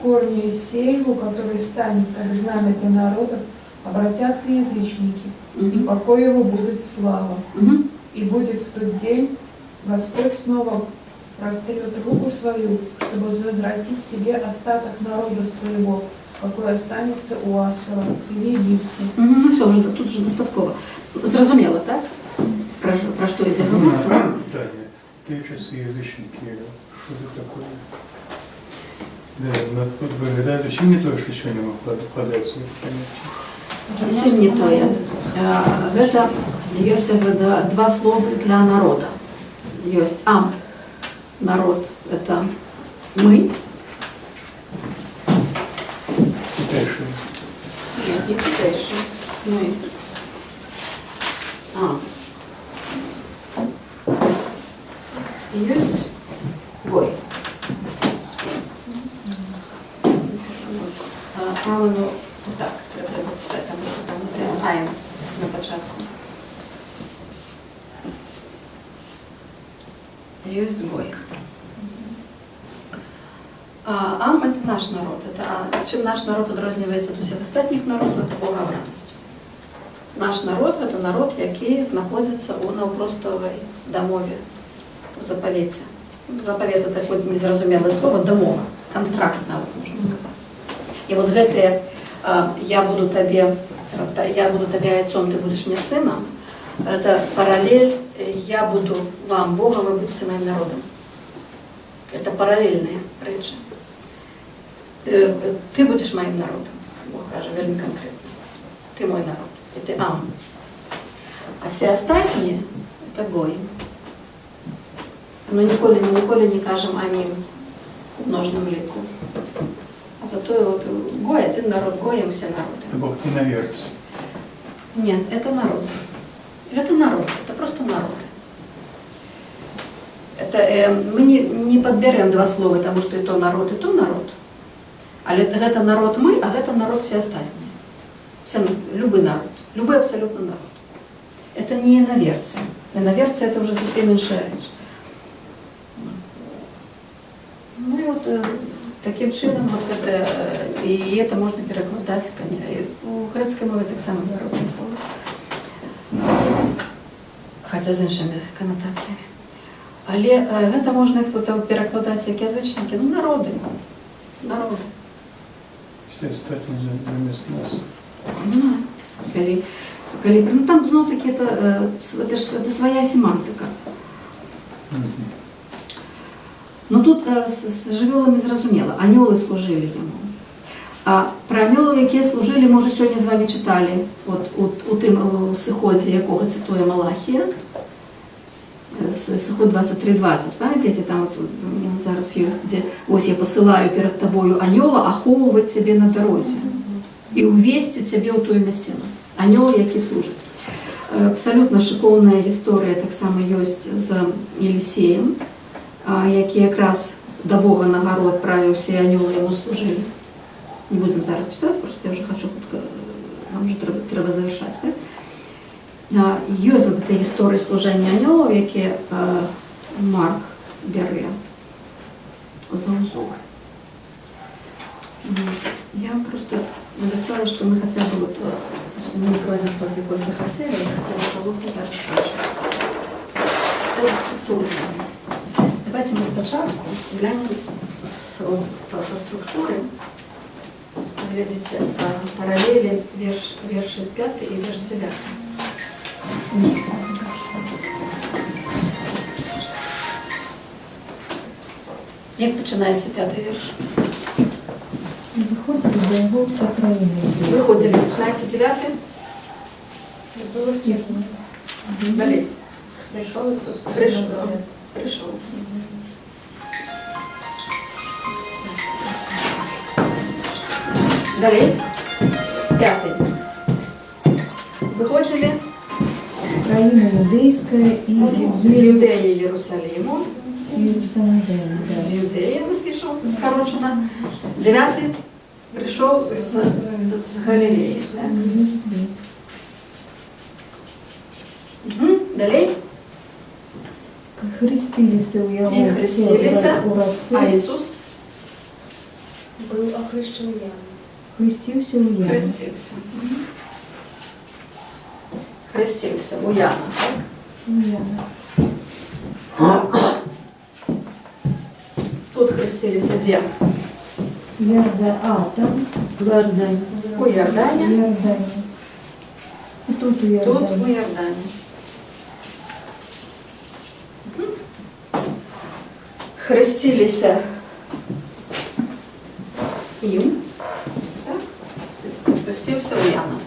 корни Иисееву, который станет как знамя для народов, обратятся язычники, и покой его будет слава. И будет в тот день Господь снова прострет руку свою, чтобы возвратить себе остаток народа своего, какой останется у Асура и в Египте. Ну все, уже тут уже достатково. Зразумела, так? Про что идет разговор? Питание. Те часы язычники, что это такое? Да, тут выглядает зачем не то, что еще не мог вкладываться в понятие. Зусім не тое. Гэта ёсць два словы для народа. Ёсць ам. Народ – это мы. Tutejшие. Нет, не tutejшие. Мы. Ам. И ёсць гой. Ам, ну, вот так. Треба написать, там айн на початку. Есть гой. Ам – это наш народ. Чем наш народ адрозніваецца ад усіх астатніх народаў, это богообразнасць. Наш народ – это народ, які знаходзіцца ў наўпроставай дамове, у запавеце. Запавет – это такое незразумелае слово, дамова, контракт нават, можна сказаць. І вот гэтыя я буду тебе отцом, ты будешь мне сыном, это параллель, я буду вам Богом, вы будете моим народом. Это параллельные речи. Ты будешь моим народом, Бог каже, вельми конкретно. Ты мой народ, и ты ам. все остальные – это гої. Ми ніколи не кажемо амін в множному ліку. А зато вот гой – один народ, гоем все народы. Это Бог иноверцы. Нет, это народ. Это народ, это просто народ. Это, мы не подберем два слова, тому что и то народ, Але это народ мы, а это народ все остальные. Все, любой народ, любой абсолютно народ. Это не иноверцы. Иноверцы это уже совсем іншая річ. Ну и вот таким чином, вот это, и это можно перекладать, у грецкой мові так само є різні слова. Хоча з іншими коннотаціями. Але це можна перекладати як язичники, ну народи. Народи. Все остальные замість нас. Ну, там знов таки это своя семантика. Ну тут з живьолами зрозуміло, аньоли служили йому. А про аньолів, які служили, ми вже сьогодні з вами читали, у тим сиході, якого цитує Малахія, сиход 23:20, пам'ятаєте, там зараз є, де ось я посилаю перед тобою аньола, аховувати тебе на дорозі і увести тебе у ту місцину. Аньоли, які служать. Абсолютно шиковна історія так само є з Єлисеєм, який якраз до Бога на гору відправився, і аньоли йому служили. Не будемо зараз читати, просто я вже хочу, нам вже треба завершати. Так? Є ось ця історія служення аньолів, які Марк бере за узор. Я просто написала, что мы хотя бы, вот, если мы не пройдем только сколько хотели, хотя бы половину зараз спрашивать. Это структура. Давайте мы спочатку глянем по структуре. Глядите параллели верши 5 и верш 9. Як починається 5-й вірш? Виходили до його вся країна. Виходили, починається 9-й? Далі. Пришел Иисус. Пришел. Далі. 5-й. Виходили Країна Юдейська і з Юдеї Єрусалиму. Єрусалим. З Юдеї напишу, скорочено. 9-й прийшов з Галілеї. Далі. Хрестилися у його. І хрестилися, а Ісус Был охрещен Иоанном. Хрестився у Яна. хрестився. Хрестився у Яна, так? У Яна. Тут хрестилися де? Там. Иордань. У Йордані. Йордані. І тут у Тут у Йордані. Йордані. Хрестилися їм. Так? Хрестився у Яна.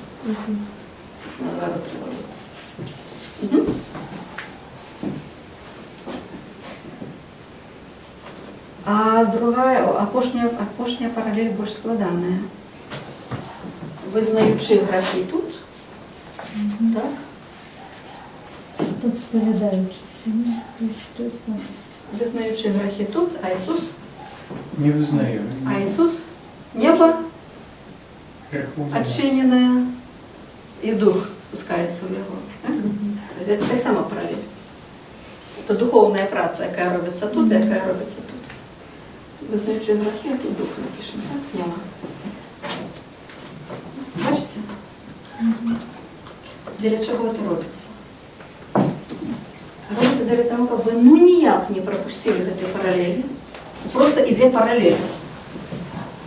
А другая, апошняя параллель больше складаная. Визнаючи грехи тут, так? Тут сповідаючися. Що це? Визнаючи грехи тут, а Ісус? Не вызнаю. А Ісус? Небо Греху не отчиненное, и дух спускається у його. Це так само паралель. Це духовна праця, яка робиться тут, яка робиться тут. Визнаючи грехи, а тут дух напишемо, так? Нема. Бачите? Для чого це робиться? Робиться для того, как вы ну ніяк не пропустили этой параллели. Просто іде параллель.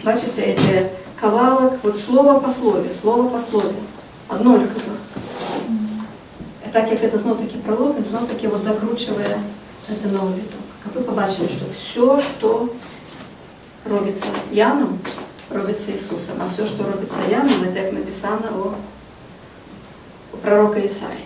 Бачите, эти кавалок, вот слово по слове, одноликово. І так як це знов-таки пролог, він знов-таки вот закручує це новий виток. А ви побачили, що все, що робиться Яном, робиться Ісусом. А все, що робиться Яном, це як написано у пророка Ісаї.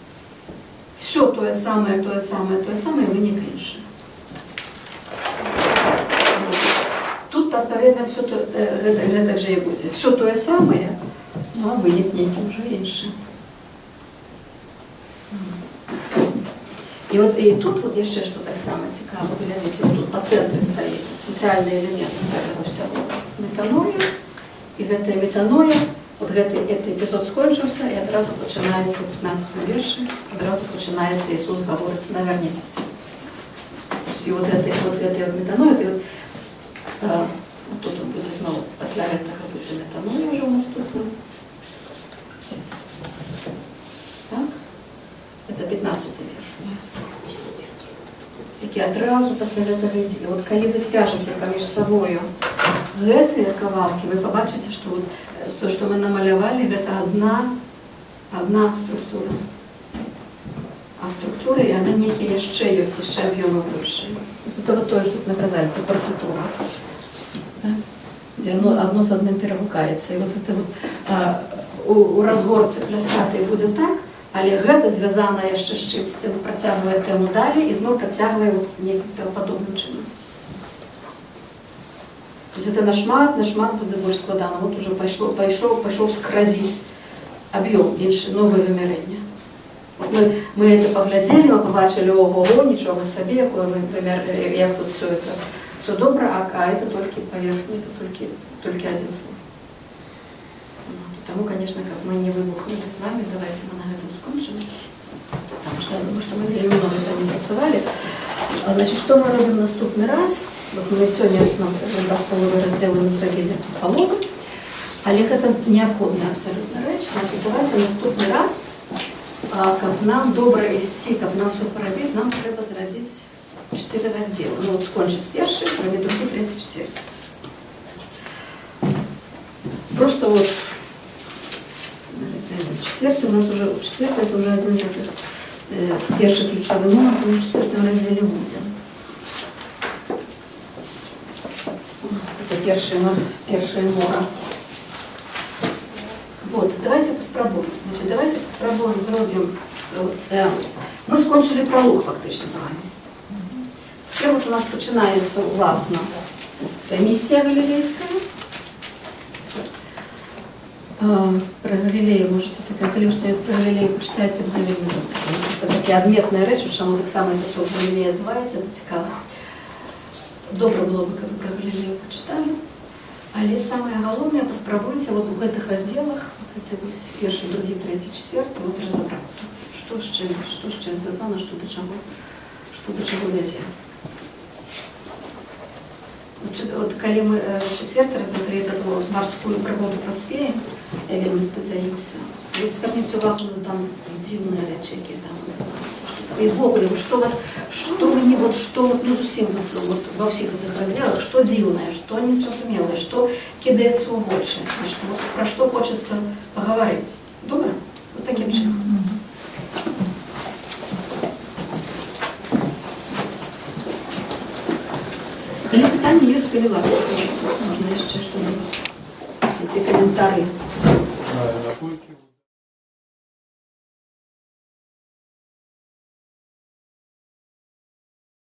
тое самае, вынік іншы. Тут, адпаведна, гэтак жа і будзе. Все тое самае, а вынік нейкі ўжо іншы. І тут яшчэ што так само цікава, глядзіце, тут па цэнтры стаіць цэнтральны элемент гэтага ўсяго метаноя, і гэтая метаноя, гэты эпізод скончыўся, і адразу пачынаецца 15 вершы, адразу пачынаецца Ісус гаворыць, навярніцеся. І гэтая метаноя, і тут будзе зноў, пасля гэтага будзе метаноя ўжо ў наступным. Так? Это 15 верш у нас. Які адразу пасля гэтага ідзе. І калі вы звяжаце паміж сабою гэтыя кавалкі, вы пабачыце, што то, што мы намалявалі, гэта адна структура. А структура, і яна нейкія яшчэ ёсць, яшчэ аб'ёмы большыя. Это вот тое, што тут наказалі, это партитура. Дзе адно з адным перагукаецца. І у разгорцы пляскатай будзе так, але гэта звязана яшчэ з чымсьці, працягвае тэму далей і зноў працягвае нейкім падобным чынам. То есть это нашмат будзе больш складана. Вот уже пайшоў скразіць аб'ём, іншы, новае вымярэнне. Мы это паглядзелі, мы пабачылі, ого, нічога сабе, якое вымер, як тут все добра, а это толькі паверхня, это толькі адзін слой. Тому, конечно, как мы не выбухнули с вами, давайте мы на этом скончим. Потому что я думаю, что мы вельмі много сегодня працавали. Значит, что мы робим в наступный раз? Вот мы сегодня столовые разделы не зрабілі паловы, але гэта неабходная абсолютно рэч. Значит, давайте наступны раз, каб нам добра ісці, каб нам все парабіць, нам трэба зрабіць 4 разделы. Ну вот скончыць першы, зрабіць другі, трэці, чвэрці. Просто вот четвертый у нас уже, четвертый это уже один из этих первый ключевой момент, мы в четвертом разделе будем. Это первая мора. Вот, давайте попробуем. Значит, давайте попробуем зробим. Мы скончили пролог фактично з вами. Теперь вот у нас починається власна миссия галилейская. Про Галілею можете так, коли що про Галілею почитаєте, буде видно. Це такі адметна реч, чому так само це слово Галілея відбувається, це цікаво. Добре було б, коли про Галілею почитали. Але саме головне, поспробуйте вот в этих разделах, вот это перший, другий, третій, четвертий, вот розібратися. Що з чим зв'язано, що до чого везе. Вот коли мы четвертый разобрали эту морскую пригоду поспеем, я вельмі спадзяюся. Вот зверніть увагу на там дзіўныя рэчы, які там. І ввогуле, што мені, вот што, ну зусім вот во всіх гэтых разделах, што дзіўнае, што незразумелае, што кідаецца ў вочы, пра што хочацца пагаварыць. Добра? Вот такім чынам. Калі пытанні ёсць, калі ласка, можна яшчэ што-небудзь, ці каментары.